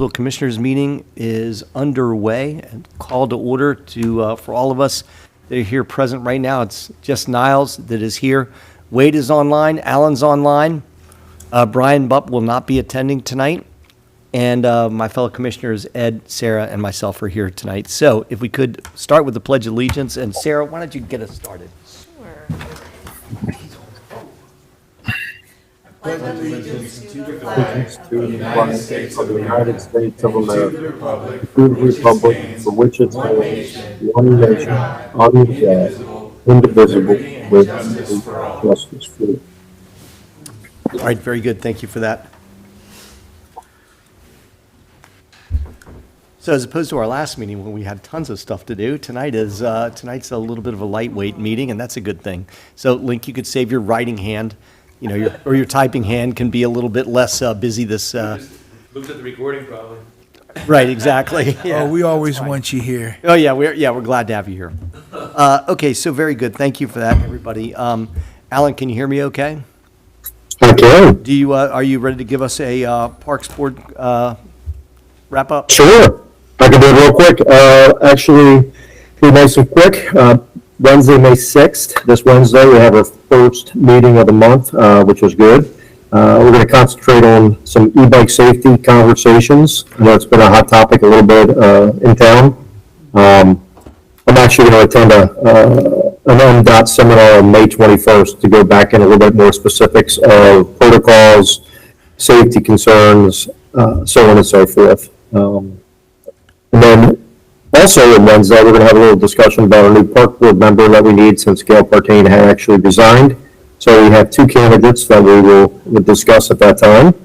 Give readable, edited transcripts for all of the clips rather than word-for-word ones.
Poolesville Commissioners meeting is underway and call to order to for all of us that are here present right now. It's just Niles that is here. Wade is online. Alan's online. Brian Bupp will not be attending tonight. And my fellow commissioners, Ed, Sarah, and myself are here tonight. So if we could start with the Pledge of Allegiance. And Sarah, why don't you get us started? Sure. Pledge allegiance to the United States of America, to the republic for which it stands, one nation, under God, indivisible, with justice for all. All right, very good. Thank you for that. So as opposed to our last meeting when we had tons of stuff to do, tonight's a little bit of a lightweight meeting, and that's a good thing. So, Link, you could save your writing hand, your typing hand can be a little bit less busy this. Just looked at the recording probably. Right, exactly. Yeah. Oh, we always want you here. Oh yeah, we're glad to have you here. Okay, so very good. Thank you for that, everybody. Alan, can you hear me? Okay. I can. Do you are you ready to give us a Parks Board wrap up? Sure. I can do it real quick. Actually, be nice and quick. Wednesday, May 6th, this Wednesday, we have our first meeting of the month, which is good. We're going to concentrate on some e-bike safety conversations. I know it's been a hot topic a little bit in town. I'm actually going to attend an MDOT seminar on May 21st to go back in a little bit more specifics of protocols, safety concerns, so on and so forth. And then also on Wednesday, we're going to have a little discussion about a new park board member that we need since Gail Partain had actually resigned. So we have two candidates that we will discuss at that time.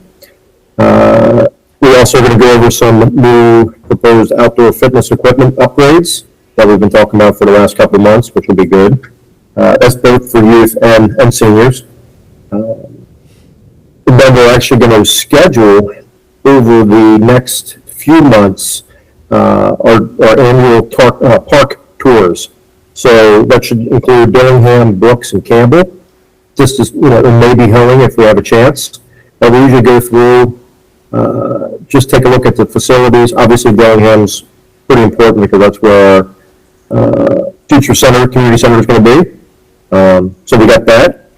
We're also going to go over some new proposed outdoor fitness equipment upgrades that we've been talking about for the last couple of months, which will be good. That's both for youth and seniors. And then we're actually going to schedule over the next few months our annual park tours. So that should include Dillingham, Brooks, and Campbell. Just as, and maybe Helling if we have a chance. But we usually go through, just take a look at the facilities. Obviously, Dillingham's pretty important because that's where our future community center is going to be. So we got that.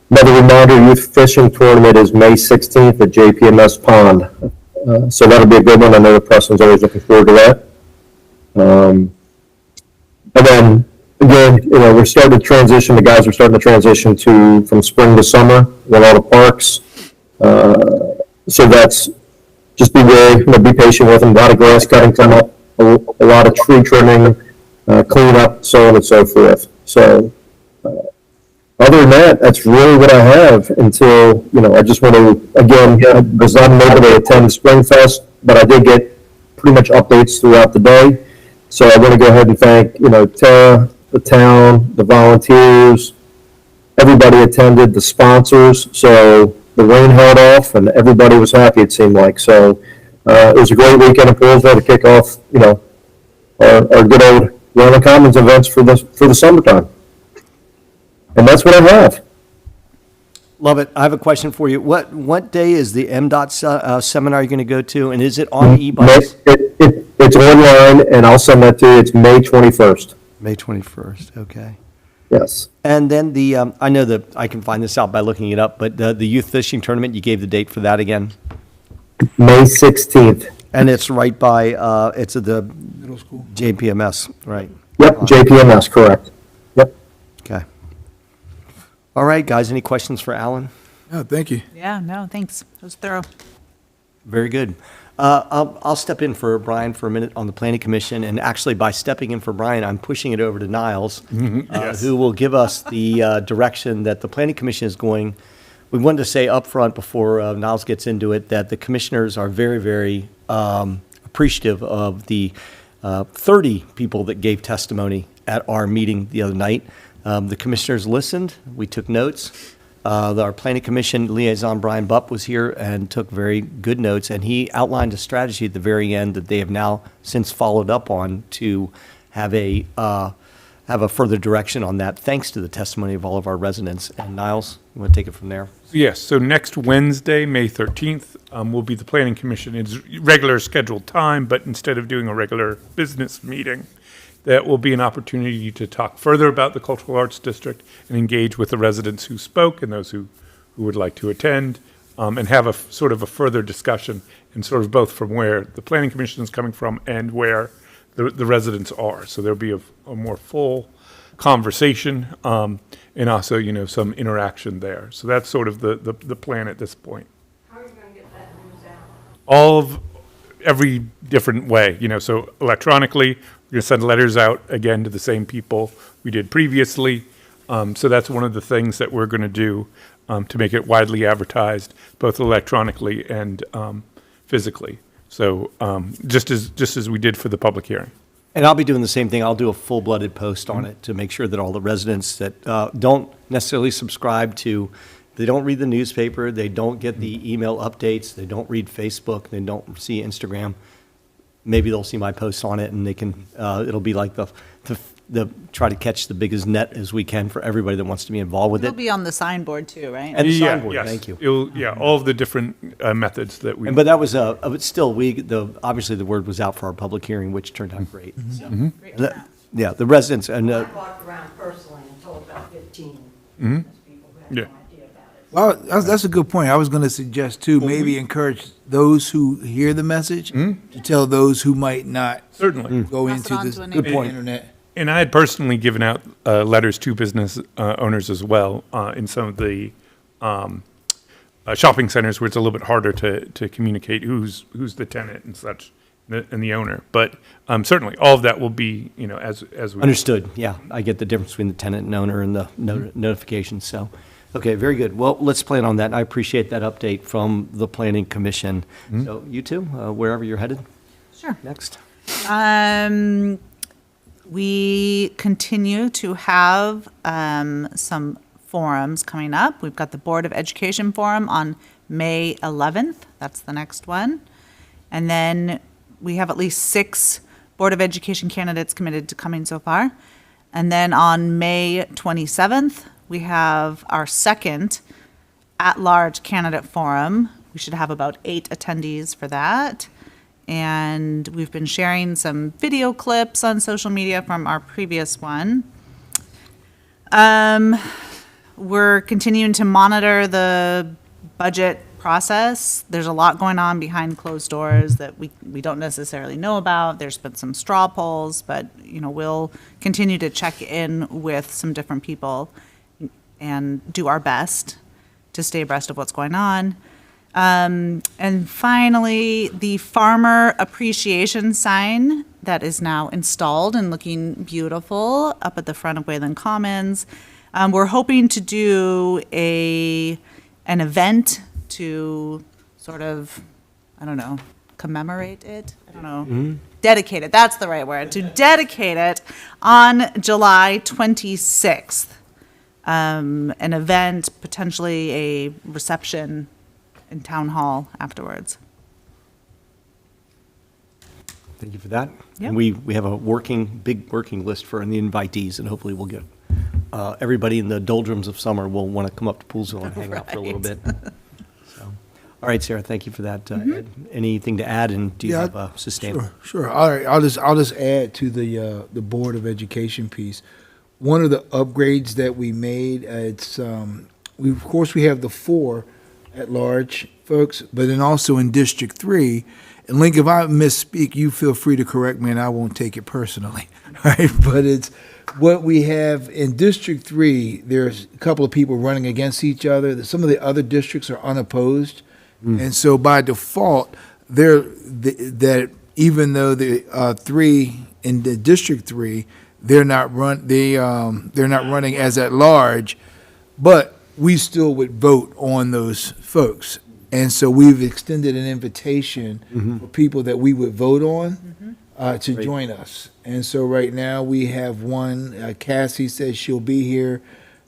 Another reminder, youth fishing tournament is May 16th at JPMS Pond. So that'll be a good one. I know the Preston's always looking forward to that. And then, again, we're starting to transition, the guys are starting to transition from spring to summer with all the parks. So that's, just be patient with them. A lot of grass cutting come up, a lot of tree trimming, clean up, so on and so forth. So, other than that, that's really what I have until, I just want to, again, because I'm able to attend Springfest, but I did get pretty much updates throughout the day. So I want to go ahead and thank, Tara, the town, the volunteers, everybody attended, the sponsors. So the rain held off and everybody was happy, it seemed like. So it was a great weekend in Poolesville to kick off, our good old Roland Commons events for the summertime. And that's what I have. Love it. I have a question for you. What day is the MDOT seminar you're going to go to, and is it on e-bikes? It's online, and I'll send that to you. It's May 21st. May 21st. Okay. Yes. And then I know that I can find this out by looking it up, but the youth fishing tournament, you gave the date for that again? May 16th. And it's right by, it's at the Middle school. JPMS, right? Yep, JPMS, correct. Yep. Okay. All right, guys, any questions for Alan? Oh, thank you. Yeah, no, thanks. It was thorough. Very good. I'll step in for Brian for a minute on the Planning Commission, and actually by stepping in for Brian, I'm pushing it over to Niles, who will give us the direction that the Planning Commission is going. We wanted to say up front before Niles gets into it that the commissioners are very, very appreciative of the 30 people that gave testimony at our meeting the other night. The commissioners listened. We took notes. Our Planning Commission liaison, Brian Bupp, was here and took very good notes, and he outlined a strategy at the very end that they have now since followed up on to have a further direction on that, thanks to the testimony of all of our residents. And Niles, you want to take it from there? Yes, so next Wednesday, May 13th, will be the Planning Commission. It's regular scheduled time, but instead of doing a regular business meeting, that will be an opportunity to talk further about the Cultural Arts District and engage with the residents who spoke and those who would like to attend, and have a sort of a further discussion, and sort of both from where the Planning Commission is coming from and where the residents are. So there'll be a more full conversation, and also, some interaction there. So that's sort of the plan at this point. How are you going to get that news out? All of every different way, so electronically, we're going to send letters out again to the same people we did previously. So that's one of the things that we're going to do to make it widely advertised, both electronically and physically. So just as we did for the public hearing. And I'll be doing the same thing. I'll do a full-blooded post on it to make sure that all the residents that don't necessarily subscribe to, they don't read the newspaper, they don't get the email updates, they don't read Facebook, they don't see Instagram, maybe they'll see my posts on it, and they can, it'll be like the try to catch the biggest net as we can for everybody that wants to be involved with It'll it. be on the signboard too, right? And the Yeah, signboard, yes. thank you. All of the different methods that we. But that was, but still, obviously the word was out for our public hearing, which turned out great. So, Great the- turnout. Yeah, the residents, and I walked around personally and told about 15 people who had Yeah. no idea about it. Well, that's a good point. I was going to suggest too, maybe encourage those who hear the message to tell those who might not Certainly. go Pass it into on this to a the neighbor. internet. And I had personally given out letters to business owners as well in some of the shopping centers where it's a little bit harder to communicate who's the tenant and such, and the owner. But certainly, all of that will be, as we. understood, yeah, I get the difference between the tenant and owner and the notification, so, okay, very good. Well, let's plan on that. I appreciate that update from the Planning Commission. So you two, wherever you're headed Sure. next. We continue to have some forums coming up. We've got the Board of Education Forum on May 11th. That's the next one. And then we have at least 6 Board of Education candidates committed to coming so far. And then on May 27th, we have our second at-large candidate forum. We should have about 8 attendees for that. And we've been sharing some video clips on social media from our previous one. We're continuing to monitor the budget process. There's a lot going on behind closed doors that we don't necessarily know about. There's been some straw polls, but, we'll continue to check in with some different people and do our best to stay abreast of what's going on. And finally, the farmer appreciation sign that is now installed and looking beautiful up at the front of Wayland Commons. We're hoping to do an event to sort of, commemorate it. I don't know. Dedicate it. That's the right word. To dedicate it on July 26th. An event, potentially a reception in Town Hall afterwards. Thank you for that. Yep. And we have a big working list for the invitees, and hopefully we'll get, everybody in the doldrums of summer will want to come up to Poolesville and hang out for a little bit. So, all right, Sarah, thank you for that. Ed, anything to add, and do you have a sustainable? Sure. All right, I'll just add to the Board of Education piece. One of the upgrades that we made, of course we have the 4 at large folks, but then also in District 3. And Link, if I misspeak, you feel free to correct me, and I won't take it personally. All right, but it's what we have in District 3. There's a couple of people running against each other. Some of the other districts are unopposed, and so by default, that even though the 3 in the District 3, they're not running as at large, but we still would vote on those folks. And so we've extended an invitation for people that we would vote on to join us. And so right now we have one, Cassie says she'll be here,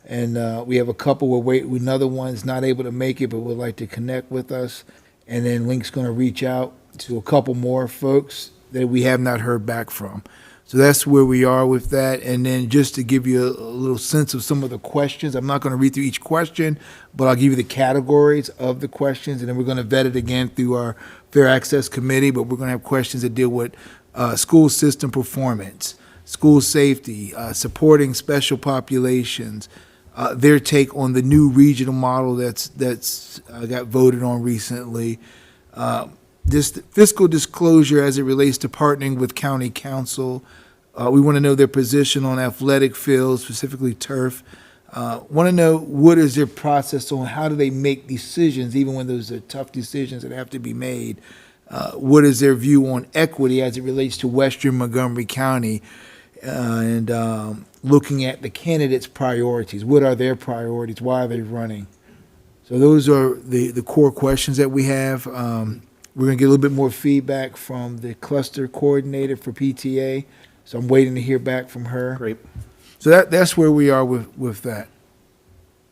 and we have a couple we're waiting. Another one's not able to make it, but would like to connect with us. And then Link's going to reach out to a couple more folks that we have not heard back from. So that's where we are with that. And then just to give you a little sense of some of the questions, I'm not going to read through each question, but I'll give you the categories of the questions, and then we're going to vet it again through our Fair Access Committee, but we're going to have questions that deal with school system performance, school safety, supporting special populations, their take on the new regional model that's got voted on recently, this fiscal disclosure as it relates to partnering with county council. We want to know their position on athletic fields, specifically turf. Want to know what is their process on how do they make decisions, even when those are tough decisions that have to be made. What is their view on equity as it relates to Western Montgomery County? And looking at the candidates' priorities. What are their priorities? Why are they running? So those are the core questions that we have. We're going to get a little bit more feedback from the cluster coordinator for PTA. So I'm waiting to hear back from her. Great. So that's where we are with that.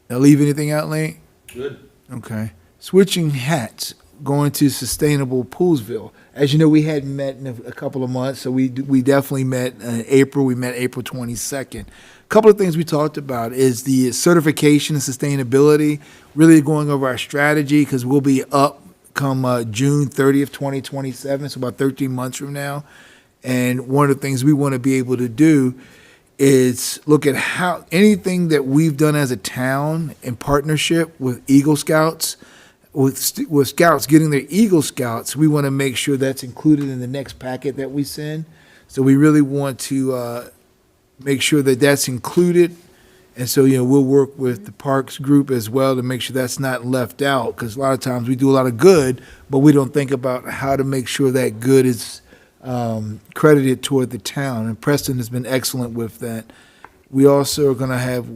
Did I leave anything out, Lane? Good. Okay. Switching hats, going to Sustainable Poolesville. As you know, we hadn't met in a couple of months, so we definitely met in April. We met April 22nd. A couple of things we talked about is the certification and sustainability, really going over our strategy because we'll be up come June 30th, 2027, so about 13 months from now. And one of the things we want to be able to do is look at how anything that we've done as a town in partnership with Eagle Scouts, with Scouts getting their Eagle Scouts, we want to make sure that's included in the next packet that we send. So we really want to make sure that that's included. And so, we'll work with the Parks group as well to make sure that's not left out, because a lot of times we do a lot of good, but we don't think about how to make sure that good is credited toward the town. And Preston has been excellent with that. We also are going to have,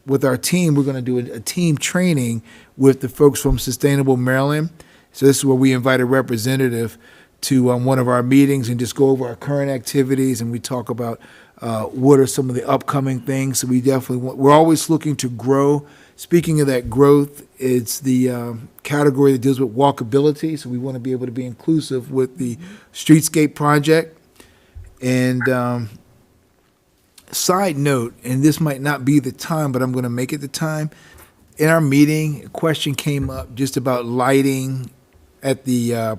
with our team, we're going to do a team training with the folks from Sustainable Maryland. So this is where we invite a representative to one of our meetings and just go over our current activities, and we talk about what are some of the upcoming things. So we're always looking to grow. Speaking of that growth, it's the category that deals with walkability. So we want to be able to be inclusive with the Streetscape project. And side note, and this might not be the time, but I'm going to make it the time. In our meeting, a question came up just about lighting at the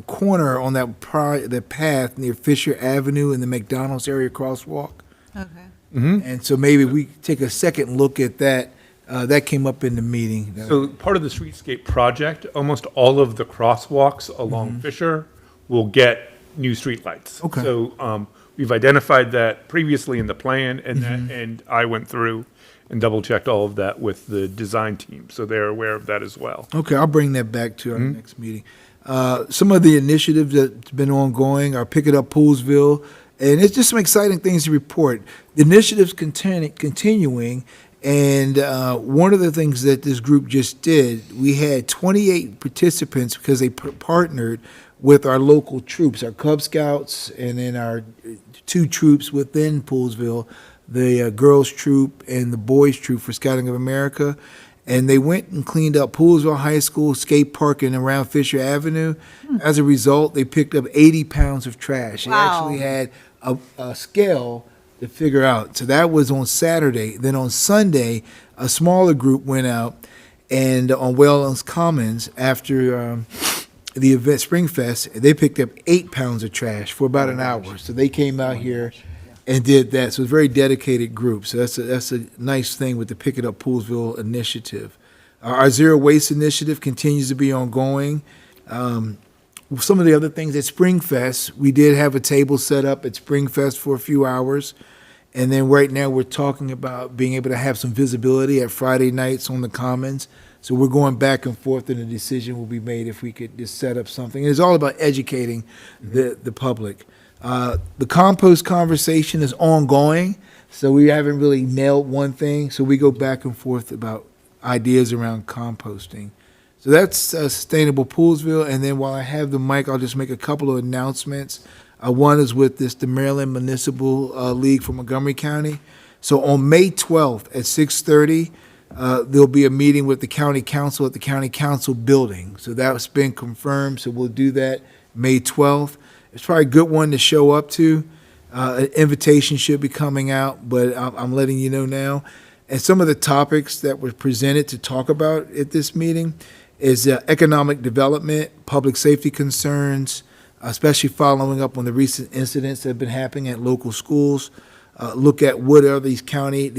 corner on that path near Fisher Avenue in the McDonald's area crosswalk. Okay. And so maybe we take a second look at that. That came up in the meeting. So part of the Streetscape project, almost all of the crosswalks along Fisher will get new streetlights. Okay. So we've identified that previously in the plan, and I went through and double checked all of that with the design team, so they're aware of that as well. Okay, I'll bring that back to our next meeting. Some of the initiatives that's been ongoing are Pick It Up Poolesville, and it's just some exciting things to report. The initiative's continuing, and one of the things that this group just did, we had 28 participants because they partnered with our local troops, our Cub Scouts, and then our two troops within Poolesville, the girls troop and the boys troop for Scouting of America. And they went and cleaned up Poolesville High School, skate park, and around Fisher Avenue. As a result, they picked up 80 pounds of trash. They Wow. actually had a scale to figure out. So that was on Saturday. Then on Sunday, a smaller group went out and on Waylands Commons after the event Springfest, they picked up 8 pounds of trash for about an hour. So they came out here and did that. So it's a very dedicated group. So that's a nice thing with the Pick It Up Poolesville initiative. Our Zero Waste initiative continues to be ongoing. Some of the other things at Springfest, we did have a table set up at Springfest for a few hours. And then right now we're talking about being able to have some visibility at Friday nights on the Commons. So we're going back and forth, and a decision will be made if we could just set up something. It's all about educating the public. The compost conversation is ongoing, so we haven't really nailed one thing. So we go back and forth about ideas around composting. So that's Sustainable Poolesville. And then while I have the mic, I'll just make a couple of announcements. One is with the Maryland Municipal League for Montgomery County. So on May 12th at 6:30, there'll be a meeting with the county council at the county council building. So that's been confirmed. So we'll do that May 12th. It's probably a good one to show up to. An invitation should be coming out, but I'm letting you know now. And some of the topics that were presented to talk about at this meeting is economic development, public safety concerns, especially following up on the recent incidents that have been happening at local schools. Look at what are the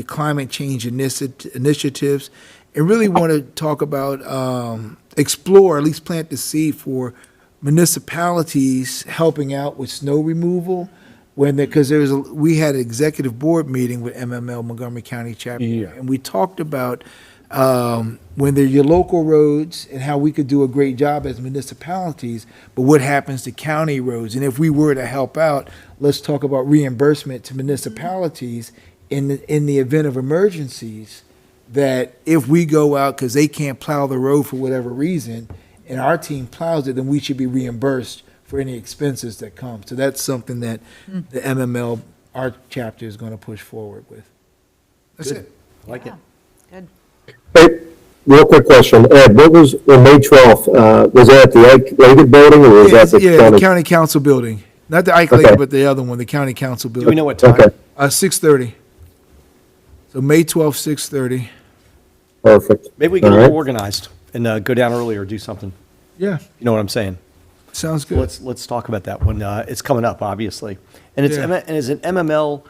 climate change initiatives, and really want to talk about, explore, at least plant the seed for municipalities helping out with snow removal. Because we had an executive board meeting with MML Montgomery County chapter, and we talked about when they're your local roads and how we could do a great job as municipalities, but what happens to county roads? And if we were to help out, let's talk about reimbursement to municipalities in the event of emergencies, that if we go out because they can't plow the road for whatever reason, and our team plows it, then we should be reimbursed for any expenses that come. So that's something that the MML, our chapter, is going to push forward with. That's Good. it. I like it. Good. Hey, real quick question. Ed, what was, on May 12th, was that at the Ike Leggett building or was Yeah, that the the county? county council building. Not the Ike Okay. Lake, but the other one, the county council Do we building. know what time? Okay, 6:30. So May 12th, 6:30. perfect. Maybe we get a All little right. organized and go down early or do something. Yeah, You know what I'm saying? sounds So good. let's talk about that when it's coming up, obviously. And it's Yeah. and is it MML?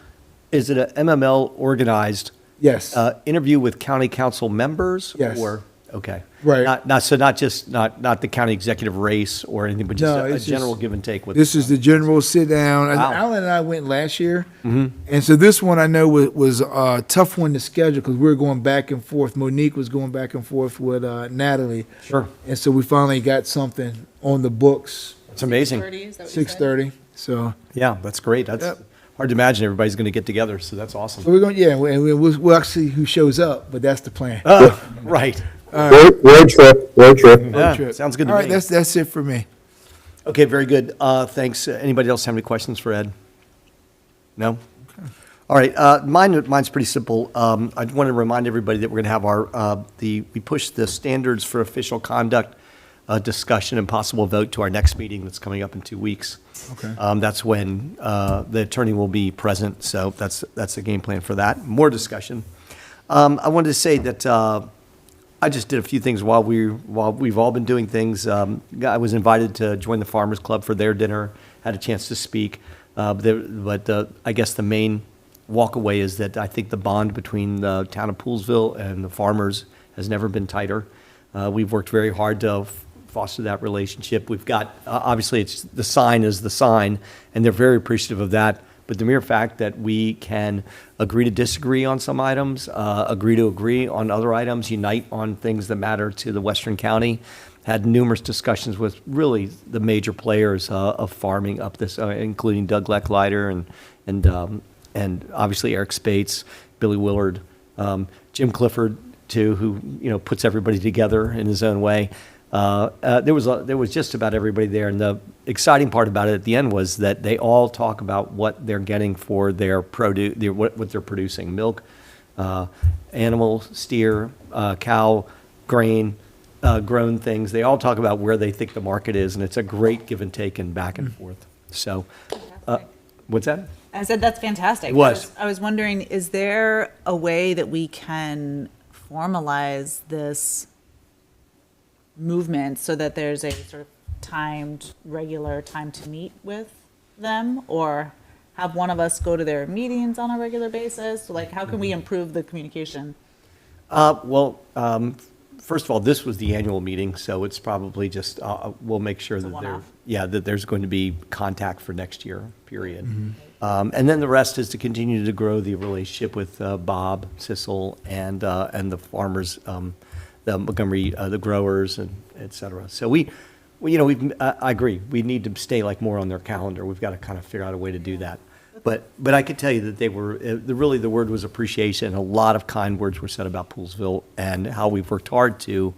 Is it a MML organized Yes. interview with county council members? Yes. Or okay, Right. not just not the county executive race or anything, but just No, a it's general just- give and take with. This is the general sit down. And Wow. Alan and I went last year, and so this one I know was a tough one to schedule because we were going back and forth. Monique was going back and forth with Natalie, Sure, and so we finally got something on the books. it's amazing. 6:30. So, Yeah, that's great. That's Yep. hard to imagine everybody's going to get together. So that's awesome. so we're going. Yeah, and we'll actually see who shows up, but that's the plan. Right. Road trip, road trip. Yeah, Trip. sounds good to All right, me. that's it for me. Okay, very good. Thanks. Anybody else have any questions for Ed? No? All right, mine's pretty simple. I want to remind everybody that we're going to have we pushed the standards for official conduct discussion and possible vote to our next meeting that's coming up in 2 weeks. Okay. That's when the attorney will be present, so that's the game plan for that. More discussion. I wanted to say that I just did a few things while we've all been doing things. I was invited to join the Farmers Club for their dinner, had a chance to speak. But I guess the main walkaway is that I think the bond between the town of Poolesville and the farmers has never been tighter. We've worked very hard to foster that relationship. We've got, obviously, the sign is the sign, and they're very appreciative of that. But the mere fact that we can agree to disagree on some items, agree to agree on other items, unite on things that matter to the Western County, had numerous discussions with really the major players of farming up this, including Doug Lecklider and obviously Eric Spates, Billy Willard, Jim Clifford too, who puts everybody together in his own way. There was just about everybody there, and the exciting part about it at the end was that they all talk about what they're getting for their produce, what they're producing: milk, animal, steer, cow, grain, grown things. They all talk about where they think the market is, and it's a great give and take and back and forth. So, what's that? I said that's fantastic. It was. I was wondering, is there a way that we can formalize this movement so that there's a sort of timed, regular time to meet with them, or have one of us go to their meetings on a regular basis? Like, how can we improve the communication? First of all, this was the annual meeting, so it's probably just, we'll make sure a that one-off. that there's going to be contact for next year, period. And then the rest is to continue to grow the relationship with Bob, Sissel, and the farmers, the Montgomery, the growers, and et cetera. So I agree, we need to stay like more on their calendar. We've got to kind of figure out a way to do that. But I could tell you that they were, really the word was appreciation. A lot of kind words were said about Poolesville and how we've worked hard to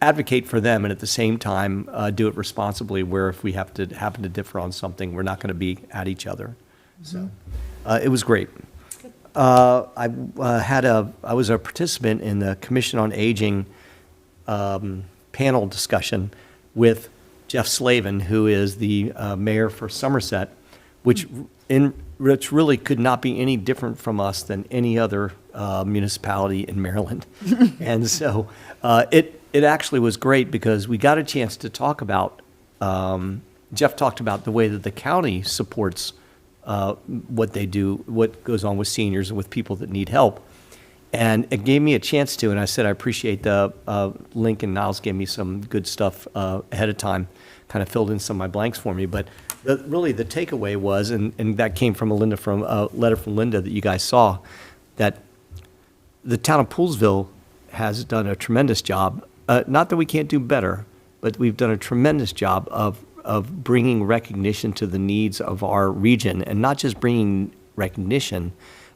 advocate for them and at the same time do it responsibly, where if we happen to differ on something, we're not going to be at each other. So it was great. I was a participant in the Commission on Aging panel discussion with Jeff Slavin, who is the mayor for Somerset, which really could not be any different from us than any other municipality in Maryland. And so it actually was great because we got a chance to talk about, Jeff talked about the way that the county supports what they do, what goes on with seniors and with people that need help. And it gave me a chance to, and I said, I appreciate the, Link and Niles gave me some good stuff ahead of time, kind of filled in some of my blanks for me. But really the takeaway was, and that came from a letter from Linda that you guys saw, that the town of Poolesville has done a tremendous job. Not that we can't do better, but we've done a tremendous job of bringing recognition to the needs of our region, and not just bringing recognition,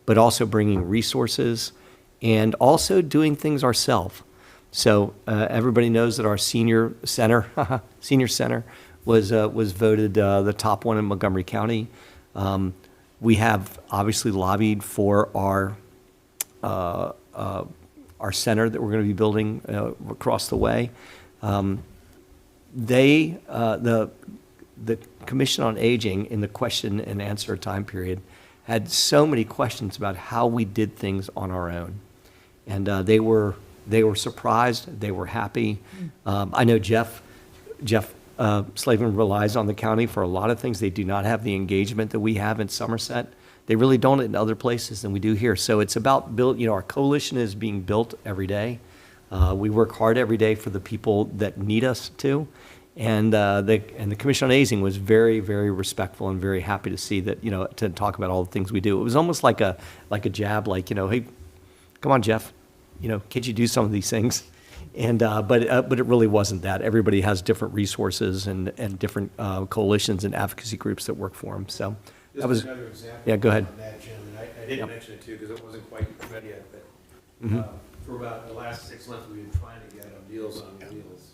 but also bringing resources and also doing things ourselves. So everybody knows that our senior center was voted the top one in Montgomery County. We have obviously lobbied for our center that we're going to be building across the way. The Commission on Aging, in the question and answer time period, had so many questions about how we did things on our own. And they were surprised, they were happy. I know Jeff Slavin relies on the county for a lot of things. They do not have the engagement that we have in Somerset. They really don't in other places than we do here. So it's about our coalition is being built every day. We work hard every day for the people that need us to. And the Commission on Aging was very, very respectful and very happy to see that, to talk about all the things we do. It was almost like a jab, hey, come on, Jeff, can't you do some of these things? And but it really wasn't that. Everybody has different resources and different coalitions and advocacy groups that work for them. So that was another example. Yeah, go ahead. On that, Jim, and I didn't mention it too because it wasn't quite ready yet, but for about the last 6 months, we've been trying to get a Meals on Wheels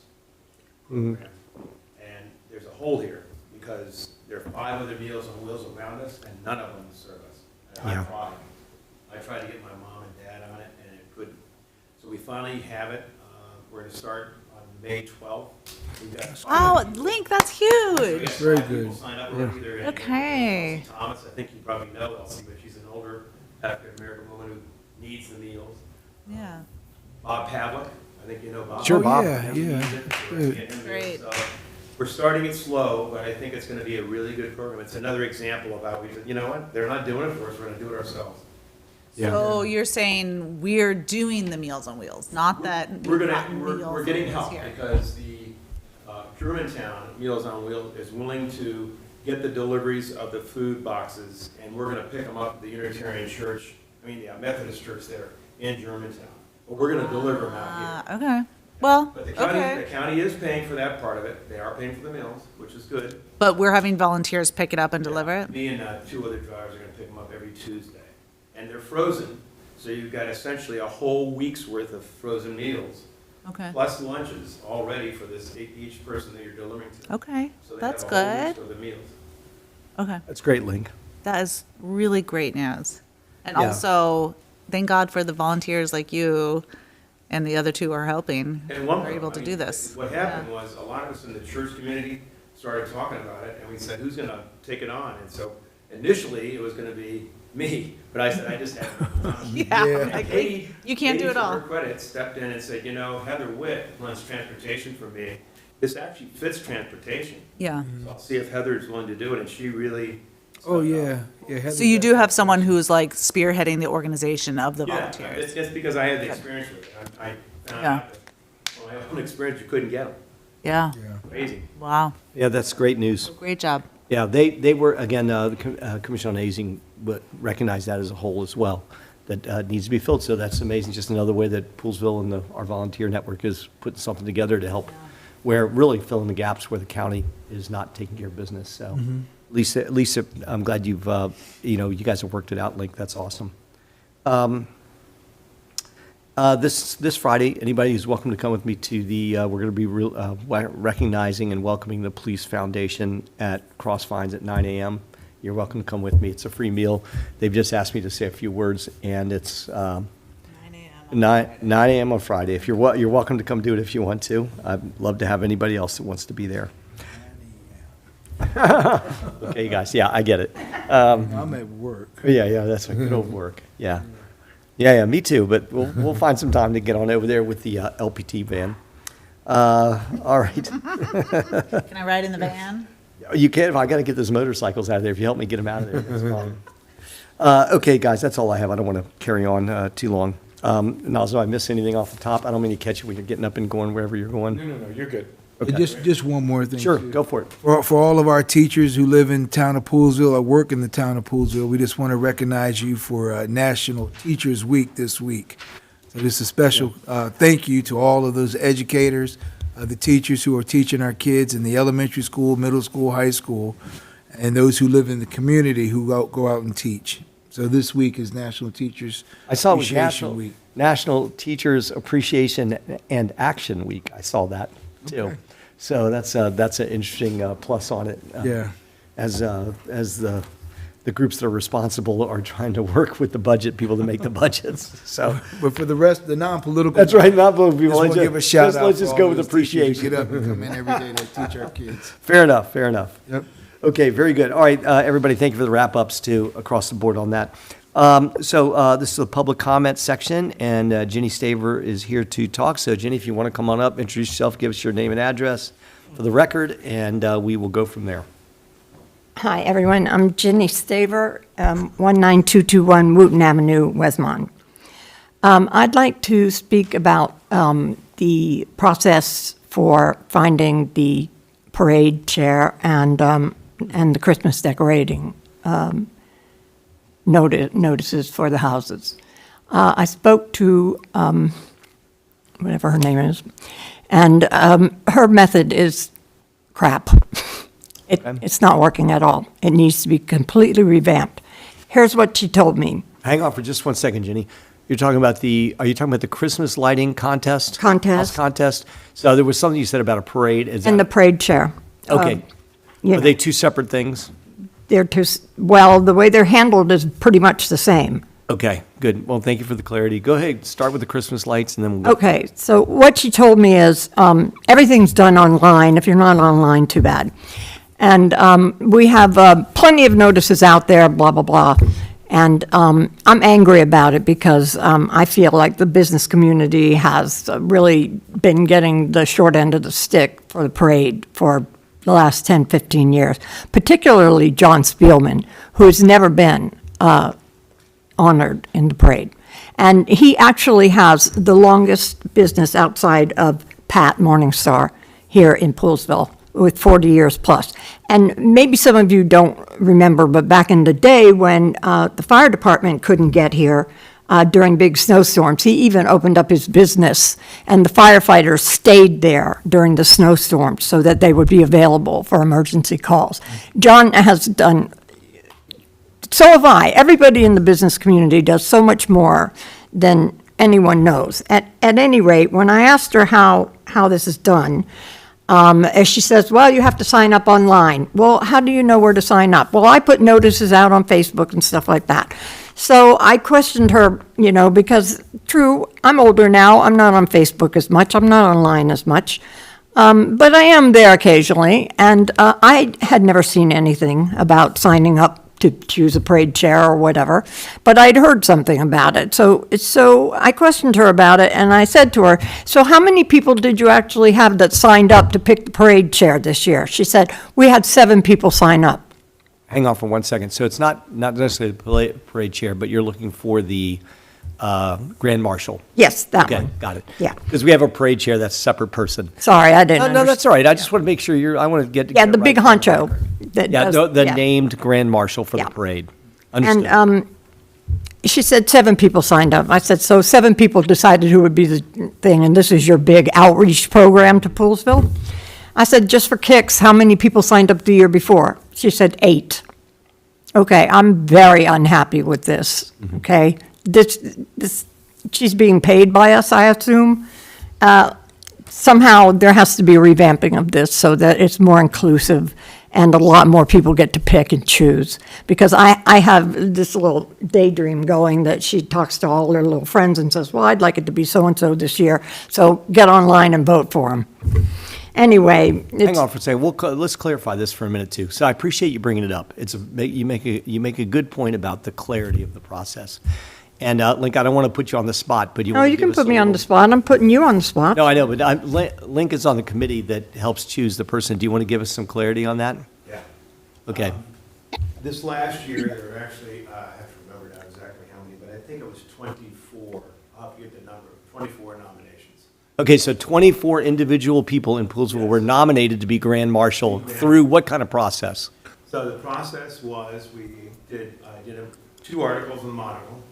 program. And there's a hole here because there are 5 other Meals on Wheels around us and none of them serve us. And Yeah. I tried to get my mom and dad on it and it couldn't. So we finally have it. We're going to start on May 12th. We've got Wow, Link, that's huge. Very five good. people signed up already. They're in- Okay. Elsie Thomas, I think you probably know Elsie, but she's an older African-American woman who needs the meals. Yeah. Bob Pavlik, I think you know Bob. Sure, Oh, Bob. yeah, yeah. Good. Great. We're starting it slow, but I think it's going to be a really good program. It's another example of how we, you know what, they're not doing it for us, we're going to do it ourselves. So you're saying we're doing the Meals on Wheels, not that We're we've gonna, gotten we're Meals getting on Wheels help here. because the Germantown Meals on Wheels is willing to get the deliveries of the food boxes, and we're gonna pick them up at the Unitarian Church, the Methodist Church there in Germantown. But we're gonna deliver them out here. Okay. Well, But the okay. county is paying for that part of it. They are paying for the meals, which is good. But we're having volunteers pick it up and deliver it? Me and 2 other drivers are gonna pick them up every Tuesday. And they're frozen, so you've got essentially a whole week's worth of frozen meals, Okay. plus lunches all ready for each person that you're delivering to. Okay, So they that's have a whole week's good. worth of meals. Okay, That's great, Link. that is really great news. And Yeah. also, thank God for the volunteers like you and the other 2 are helping. And one We're more, able to I do mean, this. What happened was, a lot of us in the church community started talking about it, and we said, who's gonna take it on? And so initially, it was gonna be me, but I said, I just have. Yeah, Yeah. like, Katie, you can't do it to all. her credit, stepped in and said, Heather Witt runs transportation for me. This actually fits transportation. Yeah. So I'll see if Heather is willing to do it, and she really. Oh, stepped yeah, up. yeah. Heather So you does. do have someone who's like spearheading the organization of the Yeah, volunteers? it's because I had the experience with it. I found Yeah. out that from my own experience, you couldn't get them. Yeah, Yeah. Amazing. wow, Yeah, that's great news. great job. Yeah, they were, again, the Commission on Aging recognized that as a whole as well, that needs to be filled. So that's amazing, just another way that Poolesville and our volunteer network is putting something together to help, where really filling the gaps where the county is not taking care of business. So at least I'm glad you guys have worked it out, Link. That's awesome. This Friday, anybody who's welcome to come with me to we're going to be recognizing and welcoming the Police Foundation at Crossfines at 9 a.m. You're welcome to come with me. It's a free meal. They've just asked me to say a few words, and it's 9 a.m. on Friday. If you're welcome to come do it if you want to. I'd love to have anybody else that wants to be there. Okay, guys, yeah, I get it. I'm at work. Yeah, that's a good old work, yeah. Yeah, me too, but we'll find some time to get on over there with the LPT van. All right. Can I ride in the van? You can, I gotta get those motorcycles out of there. If you help me get them out of there, that's fine. Okay, guys, that's all I have. I don't want to carry on too long. Now, so I miss anything off the top? I don't mean to catch you when you're getting up and going wherever you're going. No, you're good. And just one more thing. Sure, too. go for it. For all of our teachers who live in the town of Poolesville or work in the town of Poolesville, we just want to recognize you for National Teachers Week this week. So this is a special thank you to all of those educators, the teachers who are teaching our kids in the elementary school, middle school, high school, and those who live in the community who go out and teach. So this week is National Teachers I saw it was Appreciation National Teachers Appreciation and Action Week. I saw that too. Okay. So that's an interesting plus on it. Yeah. As the groups that are responsible are trying to work with the budget people to make the budgets. So But for the rest, the non-political. that's right. Not political people. Just want to give a shout out. Let's for just all go with those teachers who appreciation. Get up and come in every day to teach our kids. Fair enough. Fair enough. Yep. Okay, very good. All right, everybody, thank you for the wrap-ups too, across the board on that. So this is the public comment section, and Jenny Staver is here to talk. So Jenny, if you want to come on up, introduce yourself, give us your name and address for the record, and we will go from there. Hi, everyone. I'm Ginny Staver, 19221 Wooten Avenue, Westmont. I'd like to speak about the process for finding the parade chair and the Christmas decorating notices for the houses. I spoke to whatever her name is, and her method is crap. It's not working at all. It needs to be completely revamped. Here's what she told me. Hang on for just 1 second, Jenny. Are you talking about the Christmas lighting contest? Contest. House contest? So there was something you said about a parade. Is And the that, parade chair. okay. You Are know, they two separate things? they're well, the way they're handled is pretty much the same. Okay, good. Well, thank you for the clarity. Go ahead, start with the Christmas lights, and then we'll go. Okay, so what she told me is everything's done online. If you're not online, too bad. And we have plenty of notices out there, blah, blah, blah. And I'm angry about it because I feel like the business community has really been getting the short end of the stick for the parade for the last 10, 15 years, particularly John Spielman, who has never been honored in the parade. And he actually has the longest business outside of Pat Morningstar here in Poolesville, with 40 years plus. And maybe some of you don't remember, but back in the day when the fire department couldn't get here during big snowstorms, he even opened up his business, and the firefighters stayed there during the snowstorms so that they would be available for emergency calls. John has done, so have I. Everybody in the business community does so much more than anyone knows. At any rate, when I asked her how this is done, as she says, well, you have to sign up online. Well, how do you know where to sign up? Well, I put notices out on Facebook and stuff like that. So I questioned her, because true, I'm older now. I'm not on Facebook as much. I'm not online as much. But I am there occasionally. And I had never seen anything about signing up to choose a parade chair or whatever, but I'd heard something about it. So I questioned her about it, and I said to her, so how many people did you actually have that signed up to pick the parade chair this year? She said, we had 7 people sign up. Hang on for 1 second. So it's not necessarily the parade chair, but you're looking for the Grand Marshal. Yes, that Okay, one. got it. Yeah. Because we have a parade chair that's a separate person. Sorry, I didn't No, understand. that's all right. I just want to make sure I want to get. Yeah, get the it big right. honcho. That Yeah, does- the yeah. named Grand Marshal for Yeah. the parade. Understood. And she said 7 people signed up. I said, so 7 people decided who would be the thing, and this is your big outreach program to Poolesville? I said, just for kicks, how many people signed up the year before? She said 8. Okay, I'm very unhappy with this, okay? This, she's being paid by us, I assume. Somehow, there has to be a revamping of this so that it's more inclusive and a lot more people get to pick and choose. Because I have this little daydream going that she talks to all her little friends and says, well, I'd like it to be so-and-so this year, so get online and vote for them. Anyway, Hang on for a second. Let's clarify this for a minute too. So I appreciate you bringing it up. You make a good point about the clarity of the process. And Link, I don't want to put you on the spot, but no, you can put me on the spot. I'm putting you on the spot. No, I know, but Link is on the committee that helps choose the person. Do you want to give us some clarity on that? Yeah. Okay. This last year, there were actually, I have to remember now exactly how many, but I think it was 24, I'll have to get the number, 24 nominations. Okay, so 24 individual people in Poolesville were nominated to be Grand Marshal through what kind of process? So the process was, I did 2 articles in the Monocle,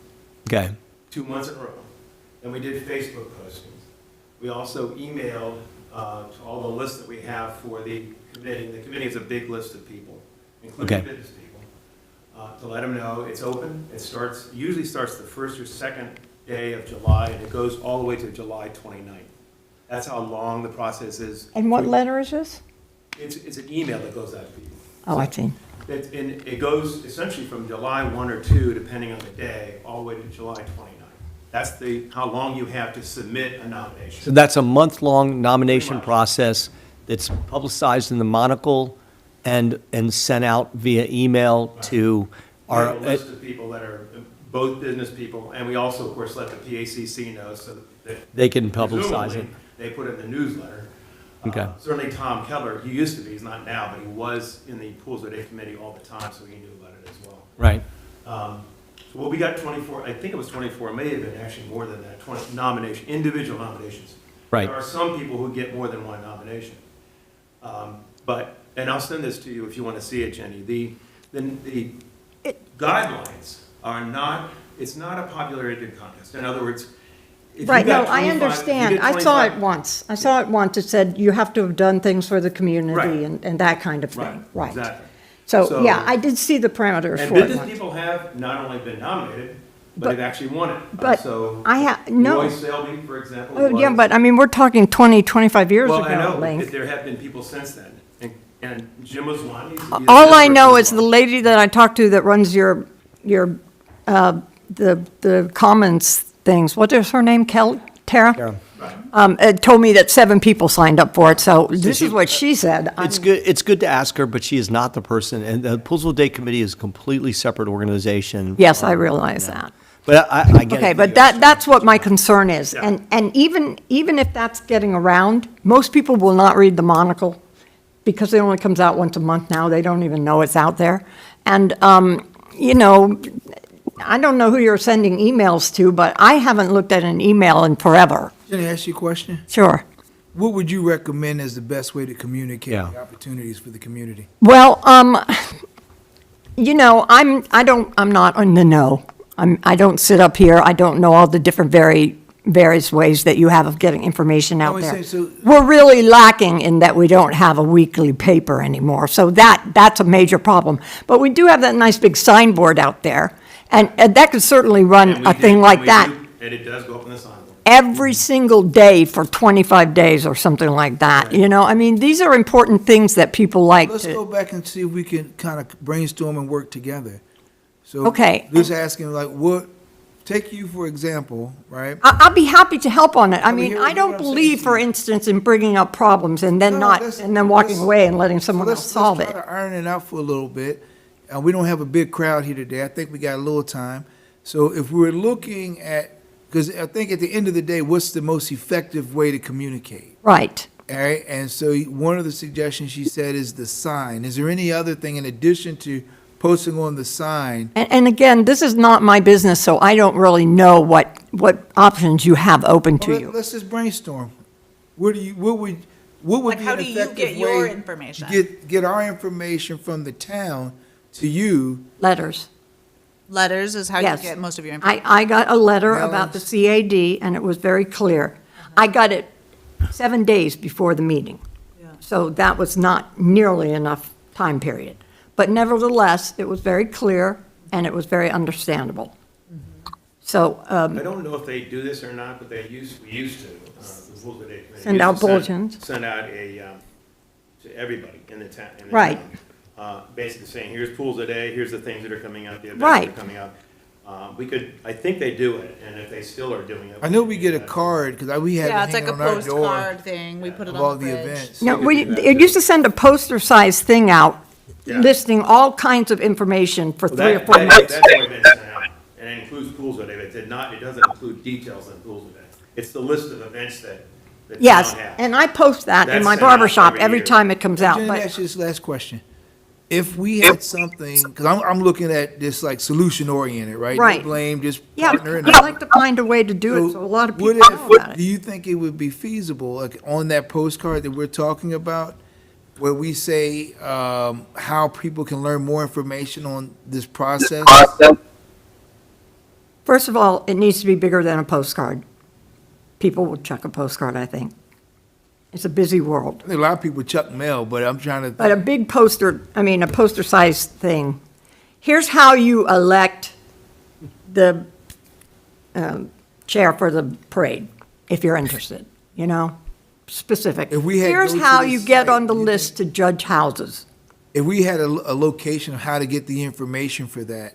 Okay. 2 months in a row. Then we did Facebook postings. We also emailed to all the lists that we have for the committee. The committee is a big list of people, including Okay. business people, to let them know it's open. It usually starts the 1st or 2nd day of July, and it goes all the way to July 29th. That's how long the process is. And what letter is this? It's an email that goes out to people. Oh, I see. It goes essentially from July 1 or 2, depending on the day, all the way to July 29th. That's how long you have to submit a So nomination. that's a month-long nomination Pretty much. process that's publicized in the Monocle and sent out via email to We have our, a list of people that are both business people, and we also, of course, let the PACC know so that they can publicize presumably it. they put it in the newsletter. Okay. Certainly Tom Keller, he used to be, he's not now, but he was in the Poolesville Day Committee all the time, so he knew about it as well. Right. Well, we got 24, I think it was 24, it may have been actually more than that, 20 individual nominations. Right. There are some people who get more than one nomination. And I'll send this to you if you want to see it, Jenny. The guidelines are not, it's not a popularity contest. In other words, if you Right, no, got I 25 if you understand. get I saw it 25 once. I saw it once. It said you have to have done things for the community Right. and that kind of Right, thing. Right. exactly. So, So- yeah, I did see the parameters And for it business once. people have not only been nominated, but But- they've actually won it. but So no. Roy Selby, for example, Oh, yeah, was- but I mean, we're talking 20, 25 years Well, I ago, know, but Link. there have been people since then. And Jim was one. He's a All I business know person is as the well. lady that I talked to that runs the commons things, what is her name, Tara? Karen. Told me that 7 people signed up for it, so this is what she said. It's good to ask her, but she is not the person, and the Poolesville Day Committee is a completely separate organization. Yes, I realize that. But I get it. Okay, but that's what my concern is. And even if that's getting around, most people will not read the Monocle because it only comes out once a month now. They don't even know it's out there. And, I don't know who you're sending emails to, but I haven't looked at an email in forever. Jenny, ask you a question. Sure. What would you recommend as the best way to communicate Yeah. the opportunities for the community? Well, I'm not in the know. I don't sit up here. I don't know all the different various ways that you have of getting information out always there. say, so- We're really lacking in that we don't have a weekly paper anymore. So that's a major problem. But we do have that nice big signboard out there. And that could certainly And run we a do- thing like we that do, And it does go up in the signboard. every single day for 25 days or something like that. I mean, these are important things that people like Let's go to. back and see if we can kind of brainstorm and work together. So Okay. just asking take you for example, right? I'll be happy to help on it. I we mean, hear- I hear don't what I'm saying believe, to for you. instance, in bringing up problems and then No, walking let's- away and letting So someone else solve let's it. try to iron it out for a little bit. We don't have a big crowd here today. I think we got a little time. So if we're looking at, because I think at the end of the day, what's the most effective way to communicate? Right. All right, and so one of the suggestions she said is the sign. Is there any other thing in addition to posting on the sign? And again, this is not my business, so I don't really know what options you have open to Well, you. Let's just brainstorm. What would Like, be how an do you effective get your way information? to get our information from the town to you? Letters. Letters is how you Yes. get most of your information. I got a letter Mailings. about the CAD, and it was very clear. I got it 7 days before the meeting. So that was not nearly enough time period. But nevertheless, it was very clear, and it was very understandable. So, I don't know if they do this or not, but we used to, the Poolesville Day Committee. Send used out to bulletins. Send out to everybody in the town. Right. Basically saying, here's Poolesville Day, here's the things that are coming out, the events Right. that are coming out. I think they do it, and if they still are doing it. I know we get a card, because we had Yeah, it it's like a hanging on our door postcard thing. We put it of all on the the fridge. events. No, it used to send a poster-sized thing out Yeah. listing all kinds of information for Well, 3 or that- 4 that- months. That's already been sent out, and it includes Poolesville Day, but it doesn't include details on Poolesville Day. It's the list of events that the town Yes, has. and I post that in That's my sent out barber shop every every year. time it comes out, Jenny, but. ask you this last question. If we had something, because I'm looking at this like solution oriented, right? Right. No blame, just Yeah, partner. I'd like to find a way to do it so a lot of people know about Do it. you think it would be feasible, like on that postcard that we're talking about, where we say how people can learn more information on this process? First of all, it needs to be bigger than a postcard. People will check a postcard, I think. It's a busy world. I think a lot of people chuck mail, but I'm trying to. But a big poster, a poster-sized thing. Here's how you elect the chair for the parade, if you're interested, specific. If we had Here's go to how the you get site, on the you list to judge houses. If we had a location of how to get the information for that,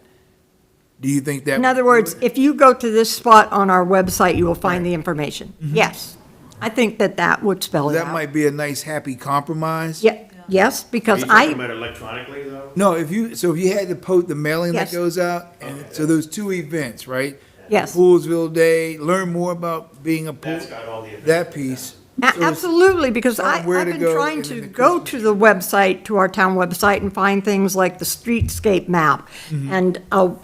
do you think that? In other words, if you go to this spot on our website, you will find the information. Yes. I think that would spell it that out. might be a nice, happy compromise. Yeah, yes, Are because you talking I, about electronically, though? No, if you had to post the mailing Yes. that goes out, and so those 2 events, right? yes. Poolesville Day, learn more about being a pool, That's got all the events. that piece. So it's- Absolutely, because tell them where I've to been go trying and to then the go Christmas to the website, to our town website, and find things like the streetscape map Mm-hmm. and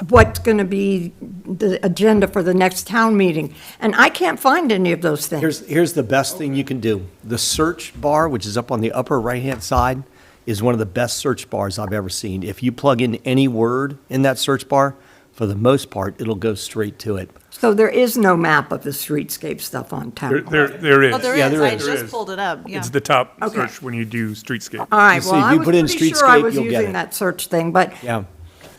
what's going to be the agenda for the next town meeting. And I can't find any of those things. Here's the best thing you can do. The search bar, which is up on the upper right-hand side, is one of the best search bars I've ever seen. If you plug in any word in that search bar, for the most part, it'll go straight to it. So there is no map of the streetscape stuff on town. There is. Oh, there Yeah, is. there I is. There just is. pulled it up, yeah. It's the top Okay. search when you do streetscape. All right, So well, if I you was put in pretty sure I streetscape, was you'll get using it. that search thing, but Yeah.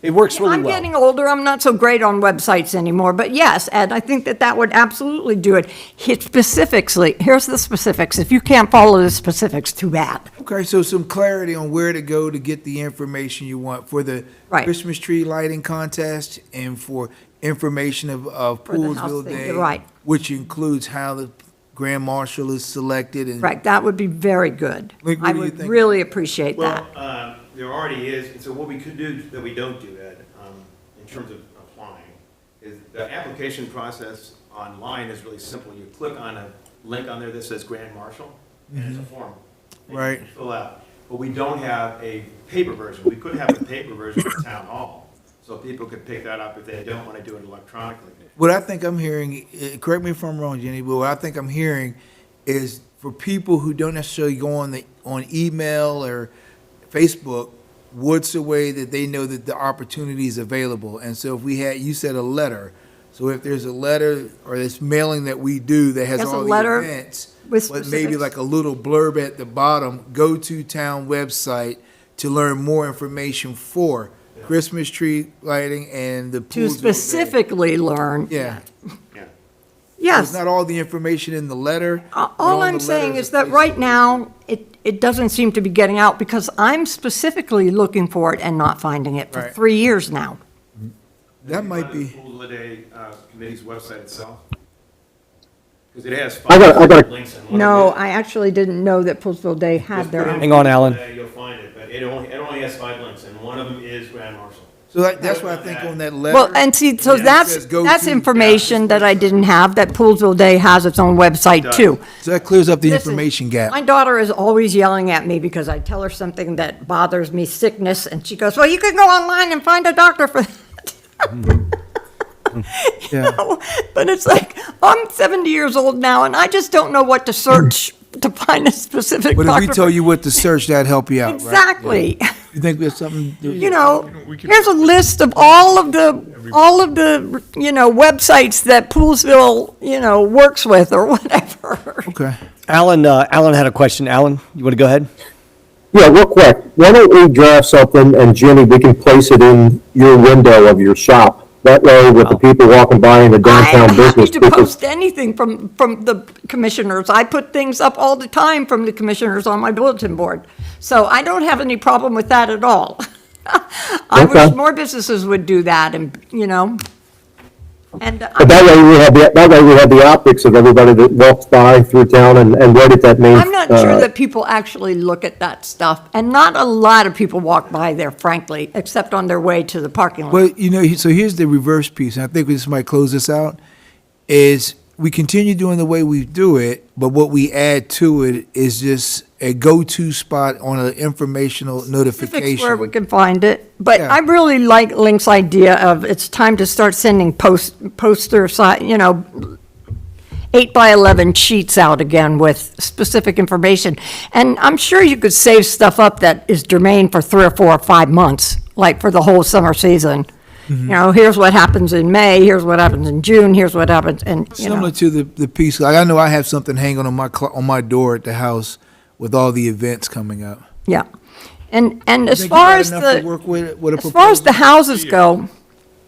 It works really I'm well. getting older, I'm not so great on websites anymore, but yes, Ed, I think that would absolutely do it. Hit specifically, here's the specifics. If you can't follow the specifics, too bad. Okay, so some clarity on where to go to get the information you want for the Right. Christmas tree lighting contest and for information of For the house Poolesville thing, Day. you're right. Which includes how the grand marshal is selected and. Right, that would be very good. Like, what I do you would think? really appreciate that. Well, there already is, and so what we could do that we don't do, Ed, in terms of applying, is the application process online is really simple. You click on a link on there that says Grand Marshal, and it's a form. that you Right. can Fill out. But we don't have a paper version. We could have a paper version at town hall, so people could pick that up if they don't want to do it electronically. What I think I'm hearing, correct me if I'm wrong, Jenny, but what I think I'm hearing is for people who don't necessarily go on email or Facebook, what's the way that they know that the opportunity is available? And so if we had, you said a letter, so if there's a letter or this mailing that we do that has Yes, a all the letter events, with but maybe specifics. like a little blurb at the bottom, go to town website to learn more information for Christmas tree lighting and the To Poolesville Day. specifically learn, Yeah. Yeah. yes. It's not all the information in the letter. but All on I'm the saying letters is of that Facebook. right now, it doesn't seem to be getting out because I'm specifically looking for it and not finding it for Right. 3 years now. That might Find the be- Poolesville Day Committee's website itself? Because it has I got a- links in one No, of it. I actually didn't know that Poolesville Day had Just their put in own. Hang on, Alan. Poolesville Day, You'll find it, but it only has 5 links, and one of them is Grand Marshal. So that's what I think on that letter. Well, and see, so Yeah, it that's, says go that's to- information that I didn't have, that Poolesville Day has its own website does. too. So that clears up the Listen, information gap. My daughter is always yelling at me because I tell her something that bothers me, sickness, and she goes, well, you can go online and find a doctor for that. Yeah. But it's like, I'm 70 years old now, and I just don't know what to search to find a specific But if we doctor. tell you what to search, that'd help you out, right? Exactly. You think there's something? You know, We could- here's a list of all of the, websites that Poolesville, works with or whatever. Okay. Alan had a question. Alan, you want to go ahead? Yeah, real quick, why don't we draft something, and Jenny, we can place it in your window of your shop? That way, with the people walking by in the downtown I'm happy business, to people, post anything from the commissioners. I put things up all the time from the commissioners on my bulletin board. So I don't have any problem with that at all. I Okay. wish more businesses would do that and, And But that way we have the optics of everybody that walks by through town and right at that main. I'm not sure that people actually look at that stuff, and not a lot of people walk by there, frankly, except on their way to the parking lot. Well, so here's the reverse piece, and I think this might close this out, is we continue doing the way we do it, but what we add to it is just a go-to spot on an informational Specifics where we notification. can find it. But Yeah. I really like Link's idea of it's time to start sending poster, 8x11 sheets out again with specific information. And I'm sure you could save stuff up that is germane for 3 or 4 or 5 months, like for the whole summer season. Here's what happens in May, here's what happens in June, here's what happens, and, Similar to the piece, like I know I have something hanging on my door at the house with all the events coming up. yeah. And as Think you far got as enough to the, work with a as far as the proposal? houses go,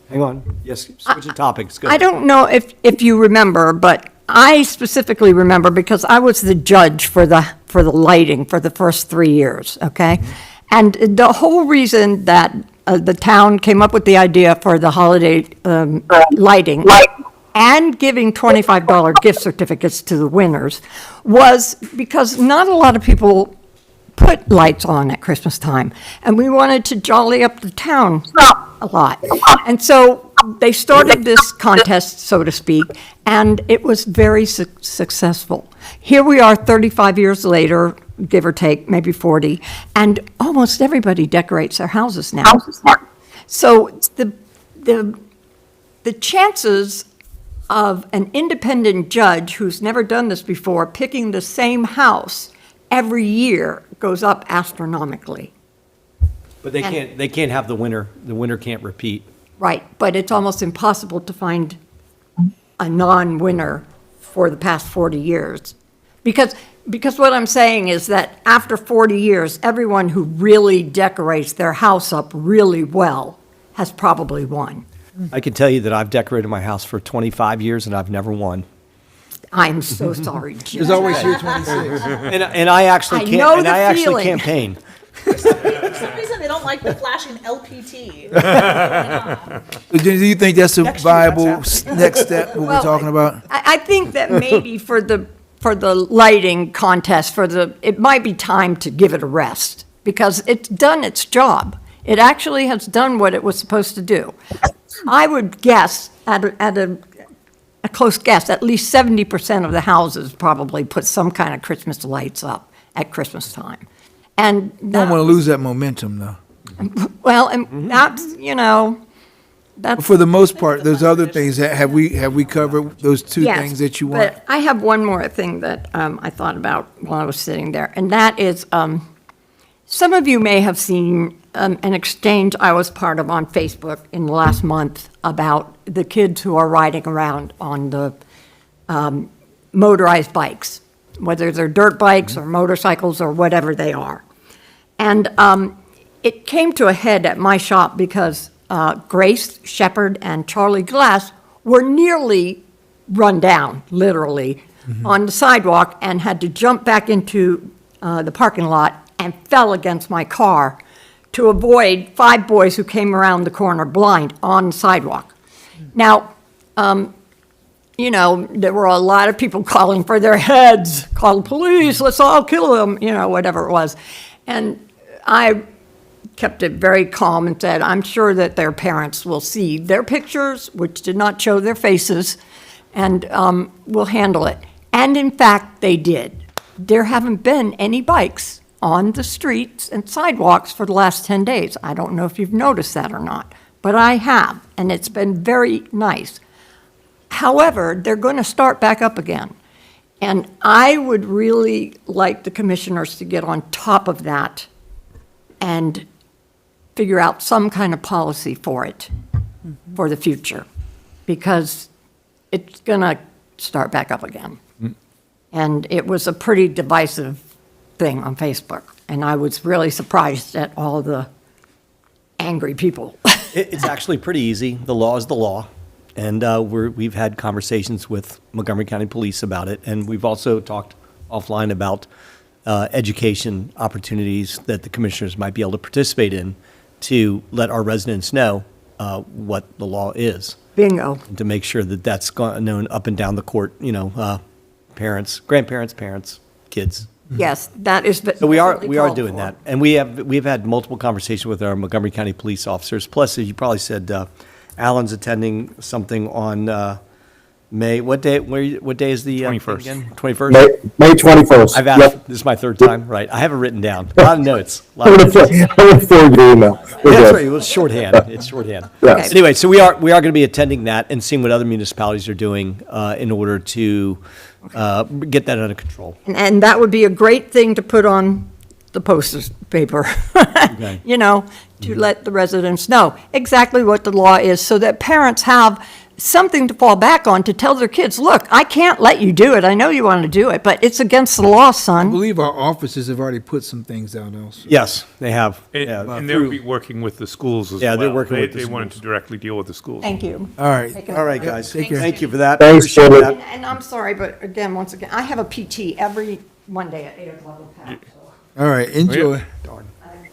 Hang on. Yes, switching topics. Go I ahead. don't know if you remember, but I specifically remember because I was the judge for the lighting for the first 3 years, okay? And the whole reason that the town came up with the idea for the holiday lighting and giving $25 gift certificates to the winners was because not a lot of people put lights on at Christmas time, and we wanted to jolly up the town a lot. And so they started this contest, so to speak, and it was very successful. Here we are 35 years later, give or take, maybe 40, and almost everybody decorates their houses now. So the chances of an independent judge who's never done this before picking the same house every year goes up astronomically. But they can't have the winner. The winner can't repeat. Right, but it's almost impossible to find a non-winner for the past 40 years. Because what I'm saying is that after 40 years, everyone who really decorates their house up really well has probably won. I can tell you that I've decorated my house for 25 years and I've never won. I'm so sorry, Jim. There's always year 26. And I actually I can't. know And the I actually feeling. campaign. For some reason, they don't like the flashing LPT. Do you think that's a Next year, viable that's next step, what we're Well, talking about? I think that maybe for the lighting contest, it might be time to give it a rest, because it's done its job. It actually has done what it was supposed to do. I would guess, at a close guess, at least 70% of the houses probably put some kind of Christmas lights up at Christmas time. And Don't want to that, lose that momentum, though. well, and that's, But that's. for the most part, those other things, have we covered those two Yes, things that you want? But I have one more thing that I thought about while I was sitting there, and that is, some of you may have seen an exchange I was part of on Facebook in the last month about the kids who are riding around on the motorized bikes, whether they're dirt bikes or motorcycles or whatever they are. And it came to a head at my shop because Grace Shepard and Charlie Glass were nearly run down, literally, on the sidewalk and had to jump back into the parking lot and fell against my car to avoid 5 boys who came around the corner blind on the sidewalk. Now, there were a lot of people calling for their heads, call the police, let's all kill them, whatever it was. And I kept it very calm and said, I'm sure that their parents will see their pictures, which did not show their faces, and will handle it. And in fact, they did. There haven't been any bikes on the streets and sidewalks for the last 10 days. I don't know if you've noticed that or not, but I have, and it's been very nice. However, they're going to start back up again. And I would really like the commissioners to get on top of that and figure out some kind of policy for it for the future, because it's going to start back up again. And it was a pretty divisive thing on Facebook, and I was really surprised at all the angry people. It's actually pretty easy. The law is the law. And we've had conversations with Montgomery County Police about it. And we've also talked offline about education opportunities that the commissioners might be able to participate in to let our residents know what the law is. Bingo. to make sure that that's known up and down the court, parents, grandparents, parents, kids. Yes, that is. So we are doing that. And we've had multiple conversations with our Montgomery County police officers. Plus, as you probably said, Alan's attending something on May, what day is the? 21st. Again? 21st? May 21st. I've Yep. asked, this is my third time, right? I have it written down. A lot of notes. I'm gonna forward your email. We're That's good. right, it was shorthand, it's shorthand. Yes. Anyway, so we are going to be attending that and seeing what other municipalities are doing in order to get that under control. And that would be a great thing to put on the posters paper, Okay. to let the residents know exactly what the law is so that parents have something to fall back on to tell their kids, look, I can't let you do it. I know you want to do it, but it's against the law, I son. believe our offices have already put some things out also. Yes, they have. And, Yeah, and they'll be working with the schools as well. Yeah, they're working with the They wanted schools. to directly deal with the schools. Thank you. All right. All right, guys. Take care. Thank you for that. Thanks, Appreciate David. that. And I'm sorry, but again, once again, I have a PT every Monday at 8 o'clock in town, so All right, enjoy.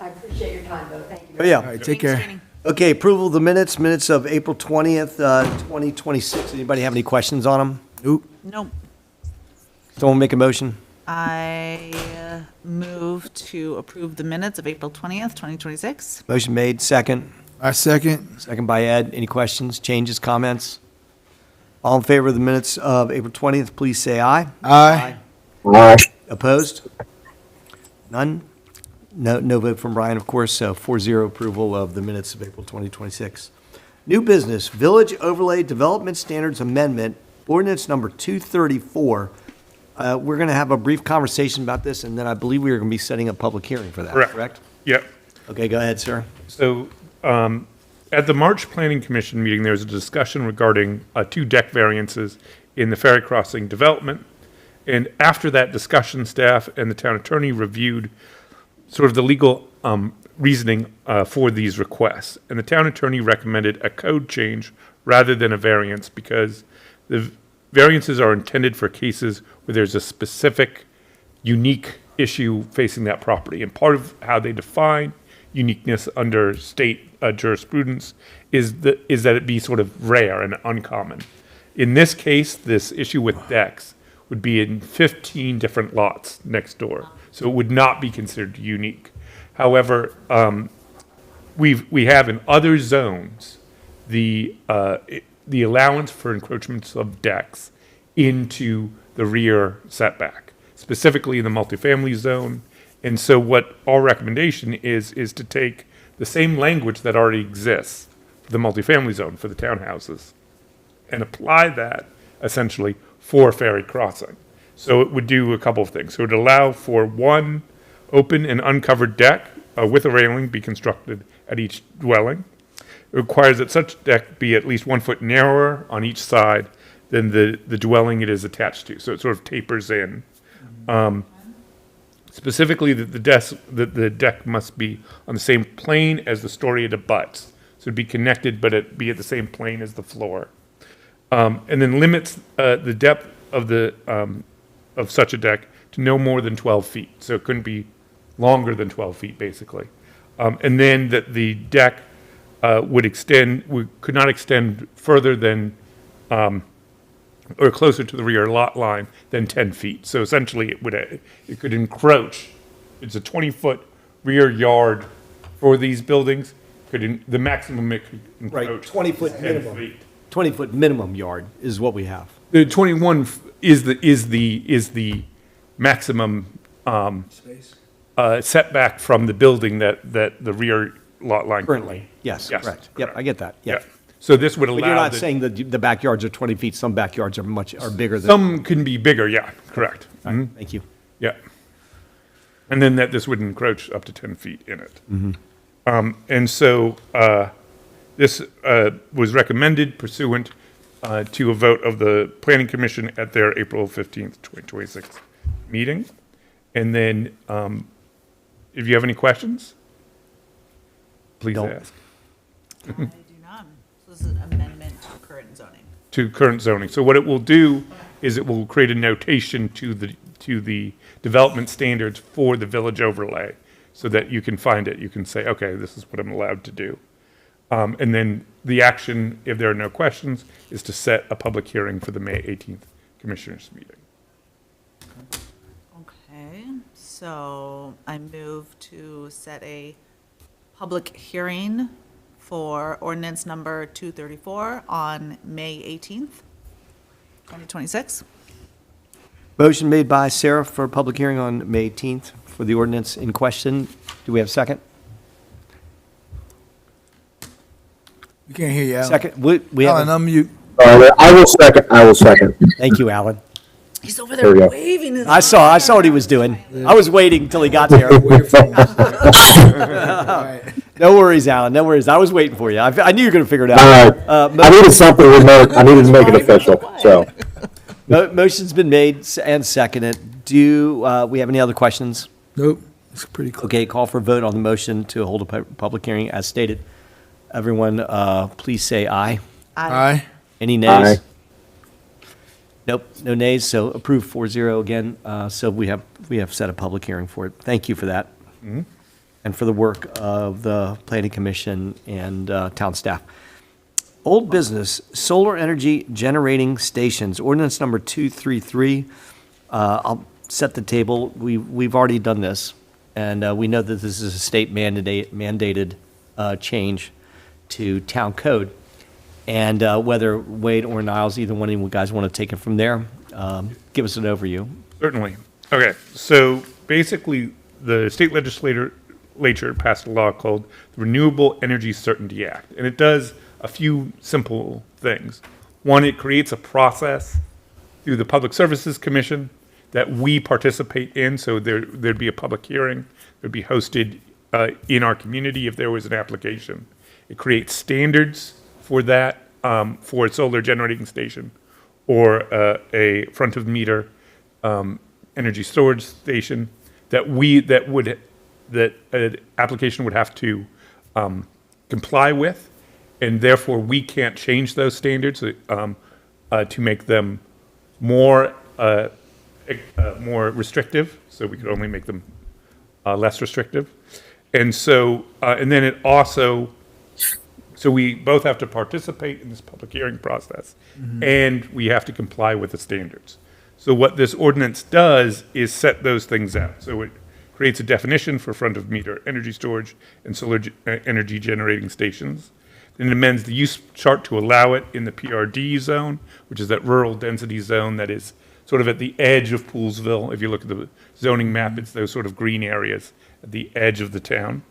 I appreciate your time, though. Thank you. Oh, yeah. All right, take care. Okay, approval of the minutes of April 20th, 2026. Anybody have any questions on them? Nope. Nope. Someone make a motion? I move to approve the minutes of April 20th, 2026. Motion made, second. I second. Second by Ed. Any questions, changes, comments? All in favor of the minutes of April 20th, please say aye. Aye. All right. Opposed? None? No vote from Brian, of course, so 4-0 approval of the minutes of April 2026. New business, Village Overlay Development Standards Amendment, ordinance number 234. We're going to have a brief conversation about this, and then I believe we are going to be setting a public hearing for that, Correct. correct? Yep. Okay, go ahead, sir. So, at the March Planning Commission meeting, there was a discussion regarding 2 deck variances in the ferry crossing development. And after that discussion, staff and the town attorney reviewed sort of the legal reasoning for these requests. And the town attorney recommended a code change rather than a variance because the variances are intended for cases where there's a specific, unique issue facing that property. And part of how they define uniqueness under state jurisprudence is that it be sort of rare and uncommon. In this case, this issue with decks would be in 15 different lots next door. So it would not be considered unique. However, we have in other zones the allowance for encroachments of decks into the rear setback, specifically in the multifamily zone. And so what our recommendation is to take the same language that already exists for the multifamily zone for the townhouses and apply that essentially for ferry crossing. So it would do a couple of things. So it would allow for one open and uncovered deck with a railing be constructed at each dwelling. It requires that such deck be at least 1 foot narrower on each side than the dwelling it is attached to. So it sort of tapers in. Specifically, that the deck must be on the same plane as the story it abuts. So it'd be connected, but it be at the same plane as the floor. And then limits the depth of such a deck to no more than 12 feet. So it couldn't be longer than 12 feet, basically. And then that the deck could not extend further than, or closer to the rear lot line than 10 feet. So essentially, it could encroach. It's a 20-foot rear yard for these buildings. The maximum it could Right, encroach 20-foot is 10 minimum. feet. 20-foot minimum yard is what we have. The 21 is the maximum setback from the building that the rear lot line. Currently, yes, Yes, correct. Yep, correct. I get that, Yeah. yeah. So this would allow. But you're not the- saying that the backyards are 20 feet, some backyards are bigger than. Some can be bigger, yeah, correct. Mhm. Thank you. Yeah. And then that this would encroach up to 10 feet in it. And so this was recommended pursuant to a vote of the Planning Commission at their April 15th, 2026 meeting. And then if you have any questions, please Don't. ask. I do not. So this is an amendment to current zoning. To current zoning. So what it will do is it will create a notation to the development standards for the village overlay so that you can find it. You can say, okay, this is what I'm allowed to do. And then the action, if there are no questions, is to set a public hearing for the May 18th Commissioners' meeting. Okay, so I move to set a public hearing for ordinance number 234 on May 18th, 2026. Motion made by Sarah for a public hearing on May 18th for the ordinance in question. Do we have a second? We can't hear you, Alan. Second, we Alan, have, unmute. I will second. thank you, Alan. He's over There we there go. waving his. I saw what he was doing. I was waiting until he got there. Away from us. All right. No worries, Alan, no worries. I was waiting for you. I knew you were going to figure it All out. right. I needed something remote. I needed to make it official, so. Motion's been made and seconded. Do we have any other questions? Nope, it's pretty clear. Okay, call for a vote on the motion to hold a public hearing as stated. Everyone, please say aye. Aye. Any nays? Aye. Nope, no nays, so approved 4-0 again. So we have set a public hearing for it. Thank you for that. And for the work of the planning commission and town staff. Old business, solar energy generating stations, ordinance number 233. I'll set the table. We've already done this, and we know that this is a state mandated change to town code. And whether Wade or Niles, either one of you guys want to take it from there, give us an overview. Certainly. Okay, so basically, the state legislature passed a law called the Renewable Energy Certainty Act, and it does a few simple things. One, it creates a process through the Public Services Commission that we participate in, so there'd be a public hearing, there'd be hosted in our community if there was an application. It creates standards for that, for a solar generating station or a front-of-meter energy storage station that an application would have to comply with, and therefore we can't change those standards to make them more restrictive. So we could only make them less restrictive, and so and then it also. So we both have to participate in this public hearing process, and we have to comply with the standards. So what this ordinance does is set those things out. So it creates a definition for front-of-meter energy storage and solar energy generating stations. Then it amends the use chart to allow it in the PRD zone, which is that rural density zone that is sort of at the edge of Poolesville. If you look at the zoning map, it's those sort of green areas at the edge of the town.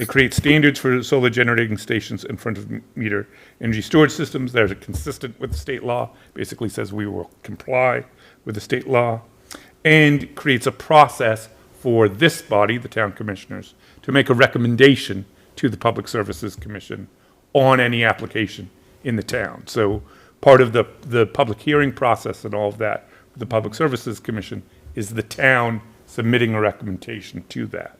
It creates standards for solar generating stations and front-of-meter energy storage systems that are consistent with the state law, basically says we will comply with the state law, and creates a process for this body, the town commissioners, to make a recommendation to the Public Services Commission on any application in the town. So part of the public hearing process and all of that, the Public Services Commission, is the town submitting a recommendation to that.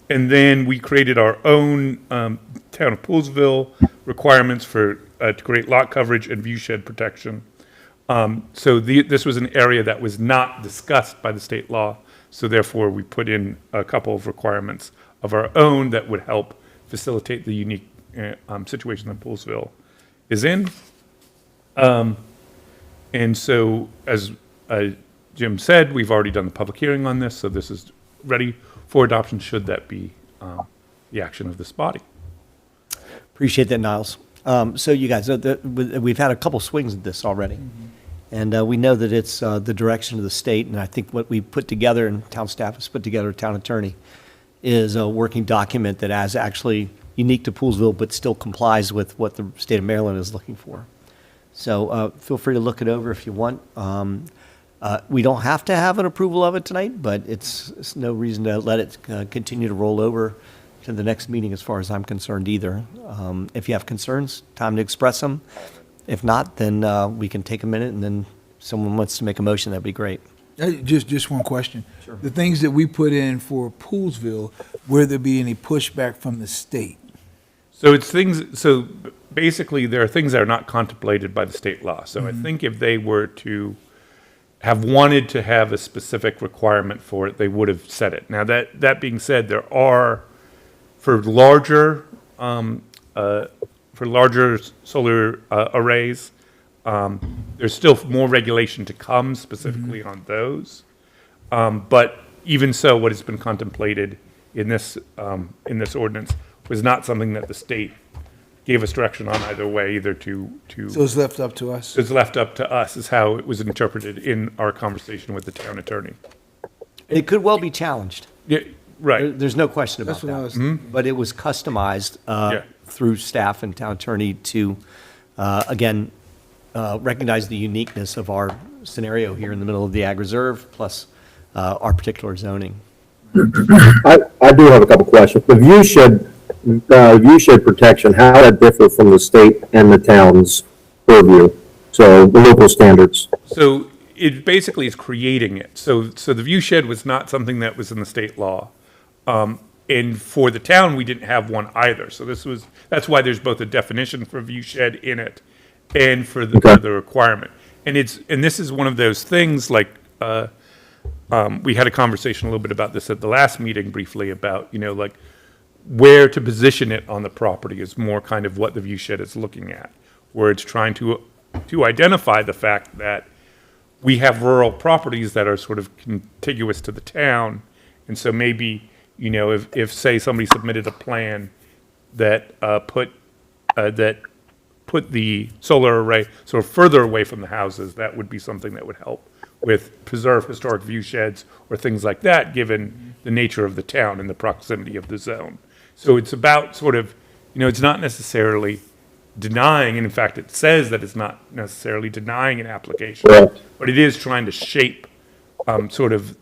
And then we created our own town of Poolesville requirements for to create lot coverage and view shed protection. So this was an area that was not discussed by the state law, so therefore we put in a couple of requirements of our own that would help facilitate the unique situation that Poolesville is in. And so, as Jim said, we've already done the public hearing on this, so this is ready for adoption, should that be the action of this body. Appreciate that, Niles. So you guys, we've had a couple swings at this already. And we know that it's the direction of the state, and I think what we put together, and town staff has put together, town attorney, is a working document that is actually unique to Poolesville, but still complies with what the state of Maryland is looking for. So feel free to look it over if you want. We don't have to have an approval of it tonight, but it's no reason to let it continue to roll over to the next meeting as far as I'm concerned either. If you have concerns, time to express them. If not, then we can take a minute, and then someone wants to make a motion, that'd be great. Just one question. Sure. The things that we put in for Poolesville, will there be any pushback from the state? So it's things. So basically, there are things that are not contemplated by the state law. So I think if they were to have wanted to have a specific requirement for it, they would have said it. Now that being said, there are, for larger for larger solar arrays. There's still more regulation to come specifically on those. But even so, what has been contemplated in this ordinance was not something that the state gave us direction on either way, either So it's left up to us. it's left up to us, is how it was interpreted in our conversation with the town attorney. It could well be challenged. Yeah, right. There's no question about That's what I was. that. But it was customized Yeah. through staff and town attorney to, again, recognize the uniqueness of our scenario here in the middle of the ag reserve, plus our particular zoning. I do have a couple questions. The viewshed protection, how does that differ from the state and the town's purview? So the local standards. So it basically is creating it. So the view shed was not something that was in the state law. And for the town, we didn't have one either. So that's why there's both a definition for view shed in it and for the requirement. And this is one of those things like, we had a conversation a little bit about this at the last meeting briefly about, like where to position it on the property is more kind of what the view shed is looking at, where it's trying to identify the fact that we have rural properties that are sort of contiguous to the town. And so maybe, if say somebody submitted a plan that put the solar array sort of further away from the houses, that would be something that would help with preserve historic view sheds or things like that, given the nature of the town and the proximity of the zone. So it's about sort of, it's not necessarily denying, and in fact, it says that it's not necessarily denying an application, Right. but it is trying to shape sort of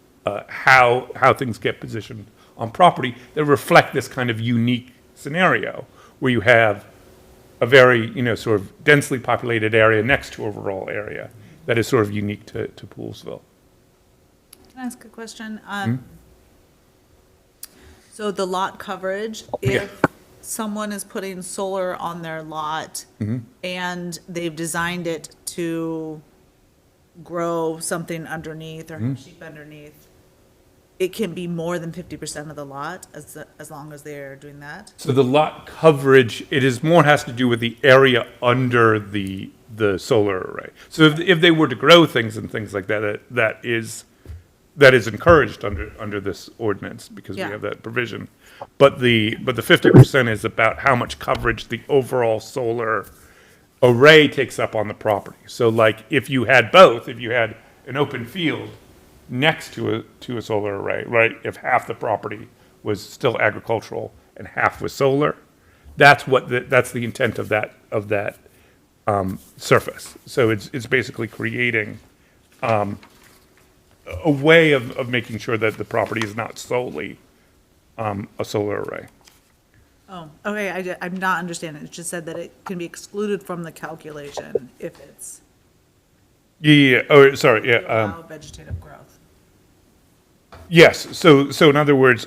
how things get positioned on property that reflect this kind of unique scenario where you have a very, sort of densely populated area next to a rural area that is sort of unique to Poolesville. Can I ask a question? Hmm? So the lot coverage, Yeah. if someone is putting solar on their lot Mm-hmm. and they've designed it to grow something underneath or Mm-hmm. have sheep underneath, it can be more than 50% of the lot as long as they're doing that? So the lot coverage, it is more has to do with the area under the solar array. So if they were to grow things and things like that, that is encouraged under this ordinance because we Yeah. have that provision. But the 50% is about how much coverage the overall solar array takes up on the property. So like if you had both, if you had an open field next to a solar array, right? If half the property was still agricultural and half was solar, that's the intent of that surface. So it's basically creating a way of making sure that the property is not solely a solar array. Oh, okay, I'm not understanding. It just said that it can be excluded from the calculation if it's Yeah. Oh, sorry. Yeah. allow vegetative growth. Yes. So in other words,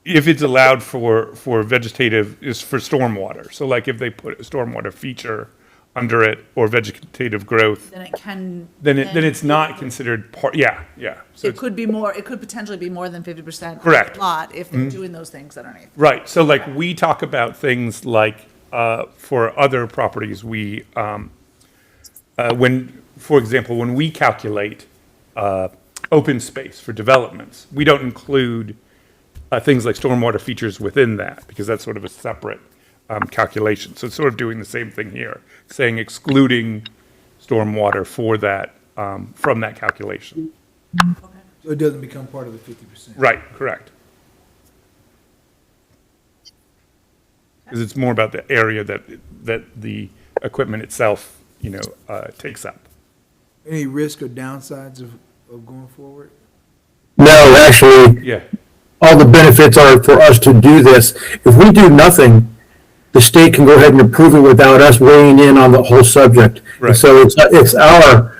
if it's allowed for vegetative is for stormwater. So like if they put a stormwater feature under it or vegetative growth, Then it can. then it's not considered part. Yeah. Yeah. So It it's- could be more, it could potentially be more than 50%. Correct. Lot if they're doing those things underneath. Right, so like we talk about things like, for other properties, we, for example, when we calculate, open space for developments, we don't include, things like stormwater features within that, because that's sort of a separate, calculation. So it's sort of doing the same thing here, saying excluding stormwater for that, from that calculation. So it doesn't become part of the 50%. Right, correct. Because it's more about the area that the equipment itself, takes up. Any risk or downsides of going forward? No, actually, Yeah, all the benefits are for us to do this. If we do nothing, the state can go ahead and approve it without us weighing in on the whole subject. Right. And so it's our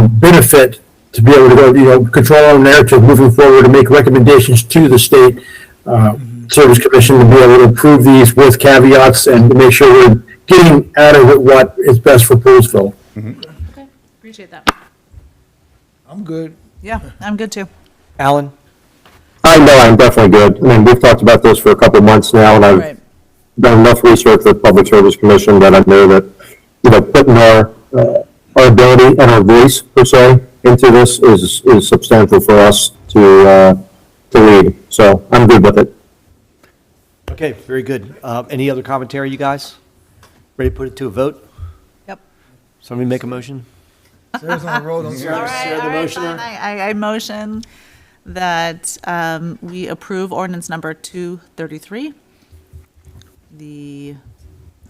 benefit to be able to go, control our narrative moving forward and make recommendations to the state Service Commission to be able to approve these with caveats and to make sure we're getting out of it what is best for Poolesville. Okay, appreciate that. I'm good. Yeah, I'm good too. Alan? I know I'm definitely good. I mean, we've talked about this for a couple of months now, and I've Right. done enough research with Public Service Commission that I know that, putting our ability and our voice, per se, into this is substantial for us to lead. So I'm good with it. Okay, very good. Any other commentary, you guys? Ready to put it to a vote? Yep. Somebody make a motion? Sarah's on the road. Don't Sarah- All right, Sarah, the all right, motioner? fine. I motion that we approve ordinance number 233.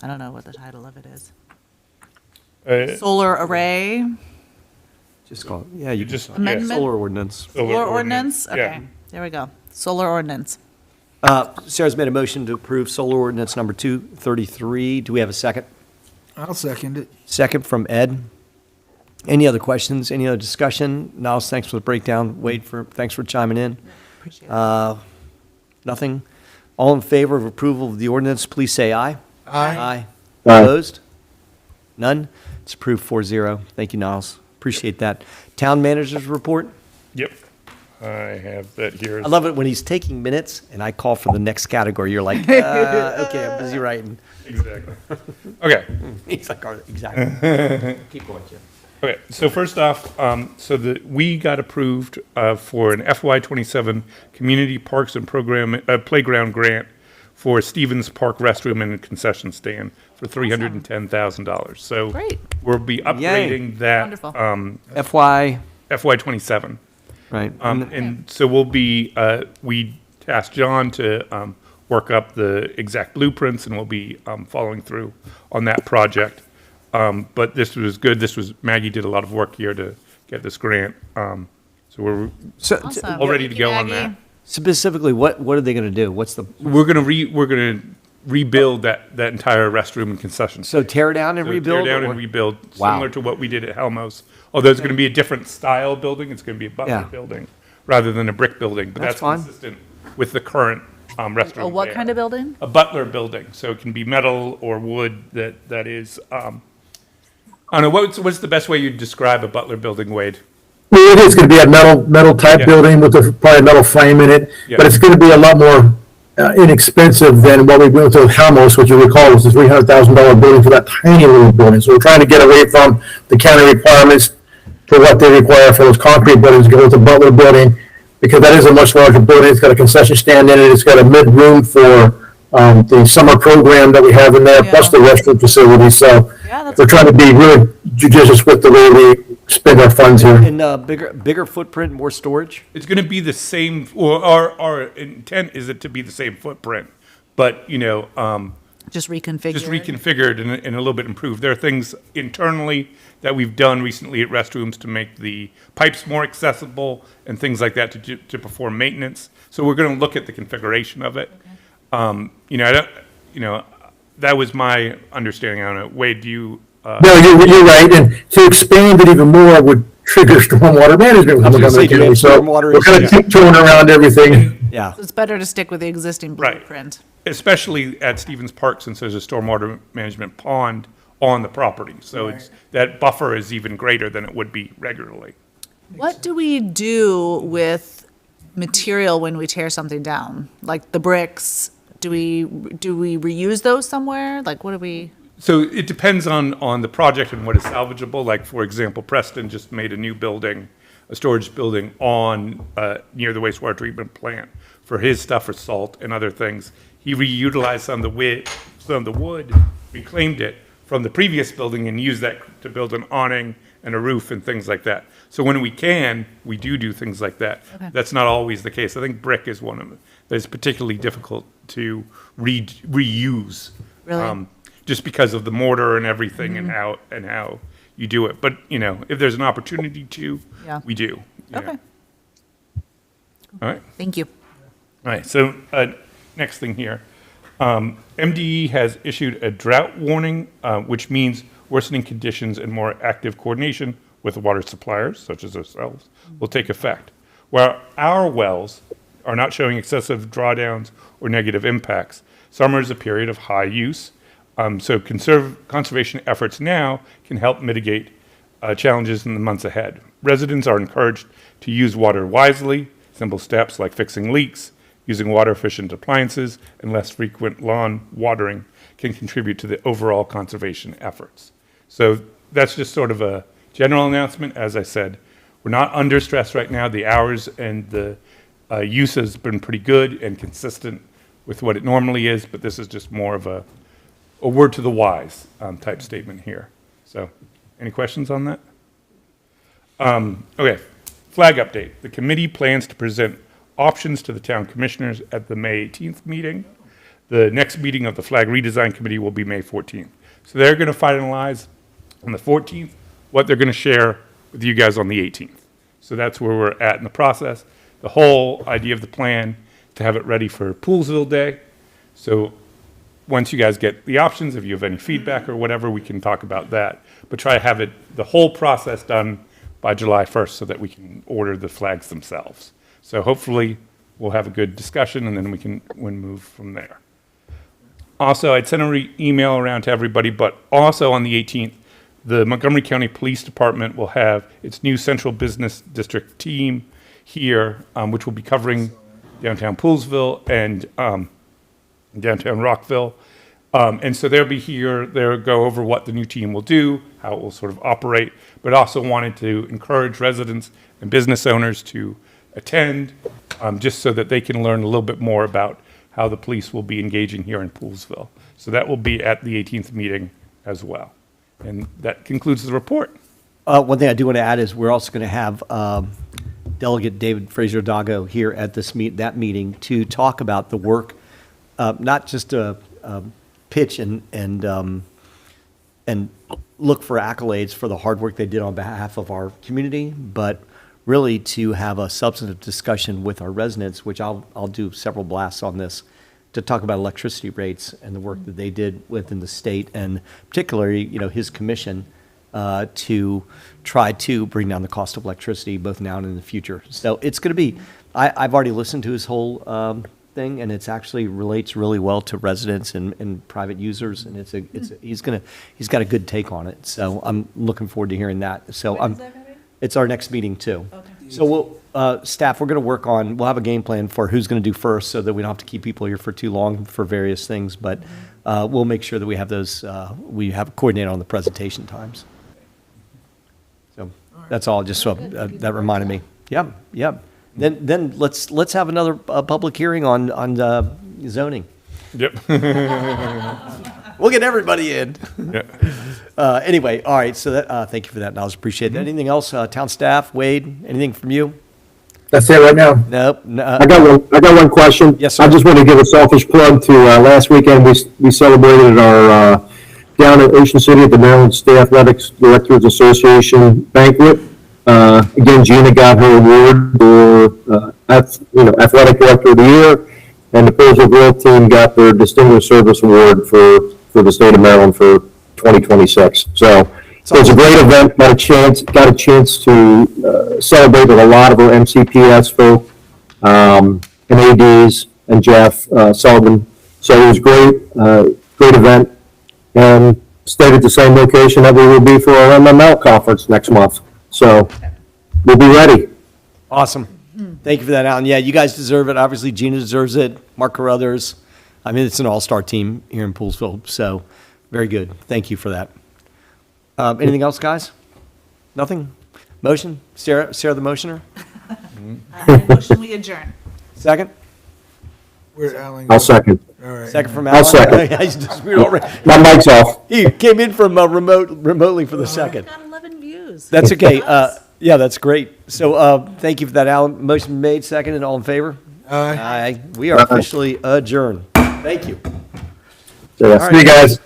I don't know what the title of it is. Solar array Just call it, yeah, you just- just, yeah. amendment? solar ordinance. Solar ordinance? yeah. Okay, there we go. Solar ordinance. Sarah's made a motion to approve solar ordinance number 233. Do we have a second? I'll second it. Second from Ed. Any other questions? Any other discussion? Niles, thanks for the breakdown. Wade, thanks for chiming in. Appreciate it. Nothing? All in favor of approval of the ordinance, please say aye. Aye. Aye. Aye. Opposed? None? It's approved 4-0. Thank you, Niles. Appreciate that. Town managers report? Yep, I have that here. I love it when he's taking minutes and I call for the next category. You're like, okay, I'm busy writing. Exactly. Okay, He's like, "All right, exactly. Keep going, Jim. okay, so first off, we got approved for an FY '27 Community Parks and Playground Grant for Stevens Park restroom and concession stand for $310,000. So Great. we'll be upgrading that Wonderful. FY, FY '27. right. And so we tasked John to work up the exact blueprints, and we'll be following through on that project. But this was good. Maggie did a lot of work here to get this grant. So we're So Awesome. all ready to Thank you, go on Maggie. that. specifically, what are they going to do? What's the, We're gonna rebuild that entire restroom and concession. so tear down and So rebuild? Tear down or- and rebuild, Wow. similar to what we did at Helmos. Although it's gonna be a different style building, it's gonna be a Yeah. Butler building rather than a brick building, but That's that's fine. consistent with the current restroom. A what there. kind of building? A Butler building, so it can be metal or wood that is, I don't know, what's the best way you'd describe a Butler building, Wade? Well, it is going to be a metal type Yeah. building with probably a metal frame in it, Yeah. but it's going to be a lot more inexpensive than what we went to with Helmos, which you recall was a $300,000 building for that tiny little building. So we're trying to get away from the county requirements for what they require for those concrete buildings, go with the Butler building, because that is a much larger building. It's got a concession stand in it. It's got a mid-room for the summer program that we have in there, plus the restroom facility. So Yeah, that's we're trying to be really judicious with the way we spend our funds here. And bigger footprint, more storage? It's gonna be the same, or our intent is it to be the same footprint, but, Just reconfigured? just reconfigured and a little bit improved. There are things internally that we've done recently at restrooms to make the pipes more accessible and things like that to perform maintenance. So we're going to look at the configuration of it. That was my understanding. I don't know. Wade, do you? No, you're right, and to expand it even more would trigger stormwater management. I was gonna say, do you have So stormwater we're kind of issues? tiptoeing around everything. Yeah. So it's better to stick with the existing Right. blueprint. Especially at Stevens Park, since there's a stormwater management pond on the property. So that buffer is even greater than it would be regularly. What do we do with material when we tear something down? Like the bricks, do we reuse those somewhere? Like what do we? So it depends on the project and what is salvageable. Like, for example, Preston just made a new building, a storage building near the wastewater treatment plant for his stuff for salt and other things. He reutilized some of the wood, reclaimed it from the previous building and used that to build an awning and a roof and things like that. So when we can, we do things like that. Okay. That's not always the case. I think brick is one of them that is particularly difficult to reuse. Really? Just because of the mortar and everything and how you do it. But, if there's an opportunity to, Yeah. we do. Okay, All right. thank you. All right, so next thing here. MDE has issued a drought warning, which means worsening conditions and more active coordination with water suppliers, such as ourselves, will take effect. While our wells are not showing excessive drawdowns or negative impacts, summer is a period of high use. So conservation efforts now can help mitigate challenges in the months ahead. Residents are encouraged to use water wisely, Simple steps like fixing leaks, using water-efficient appliances, and less frequent lawn watering can contribute to the overall conservation efforts. So that's just sort of a general announcement. As I said, we're not under stress right now. The hours and the use has been pretty good and consistent with what it normally is, but this is just more of a word to the wise type statement here. So, any questions on that? Okay, flag update. The committee plans to present options to the town commissioners at the May 18th meeting. The next meeting of the flag redesign committee will be May 14th. So they're going to finalize on the 14th what they're going to share with you guys on the 18th. So that's where we're at in the process. The whole idea of the plan to have it ready for Poolesville Day. So once you guys get the options, if you have any feedback or whatever, we can talk about that. But try to have it, the whole process done by July 1st so that we can order the flags themselves. So hopefully we'll have a good discussion and then we can move from there. Also, I'd sent an email around to everybody, but also on the 18th, the Montgomery County Police Department will have its new Central Business District team here, which will be covering downtown Poolesville and downtown Rockville. And so they'll be here, they'll go over what the new team will do, how it will sort of operate, but also wanted to encourage residents and business owners to attend, just so that they can learn a little bit more about how the police will be engaging here in Poolesville. So that will be at the 18th meeting as well. And that concludes the report. One thing I do want to add is we're also going to have Delegate David Fraser-Dago here at that meeting to talk about the work, not just to pitch and look for accolades for the hard work they did on behalf of our community, but really to have a substantive discussion with our residents, which I'll do several blasts on this, to talk about electricity rates and the work that they did within the state, and particularly, his commission to try to bring down the cost of electricity both now and in the future. So it's going to be, I've already listened to his whole thing, and it's actually relates really well to residents and private users, and he's got a good take on it. So I'm looking forward to hearing that. So it's our next meeting too. Okay. So staff, we're going to we'll have a game plan for who's going to do first so that we don't have to keep people here for too long for various things, but we'll make sure that we have those, we have coordinated on the presentation times. So that's all, just so that reminded me. Yep. Then let's have another public hearing on zoning. Yep. We'll get everybody in. Yeah. Anyway, all right, so thank you for that, Niles, appreciate that. Anything else, town staff, Wade, anything from you? That's it right now. Nope. No. I got one question. Yes, sir. I just want to give a selfish plug to last weekend. We celebrated our down in Ocean City at the Maryland State Athletics Directors Association banquet. Again, Gina got her award for Athletic Director of the Year, and the Poolesville Growth Team got their Distinguished Service Award for the state of Maryland for 2026. So it was a great event. Got a chance to celebrate with a lot of our MCPS folk, and ADs, and Jeff Sullivan. So it was great event, and stayed at the same location that we will be for our MML conference next month. So we'll be ready. Awesome. Thank you for that, Alan. Yeah, you guys deserve it. Obviously, Gina deserves it. Mark Carruthers. I mean, it's an all-star team here in Poolesville, so very good. Thank you for that. Anything else, guys? Nothing? Motion? Sarah the motioner? Motion we adjourn. Second? Where Alan? I'll second. All right. Second from Alan? I'll second. Yeah, he's just- we're already- My mic's off. He came in from remotely for the second. Got 11 views. That's okay. Yeah, that's great. So thank you for that, Alan. Motion made, second, and all in favor? Aye. Aye. We are officially adjourned. Thank you. See you guys.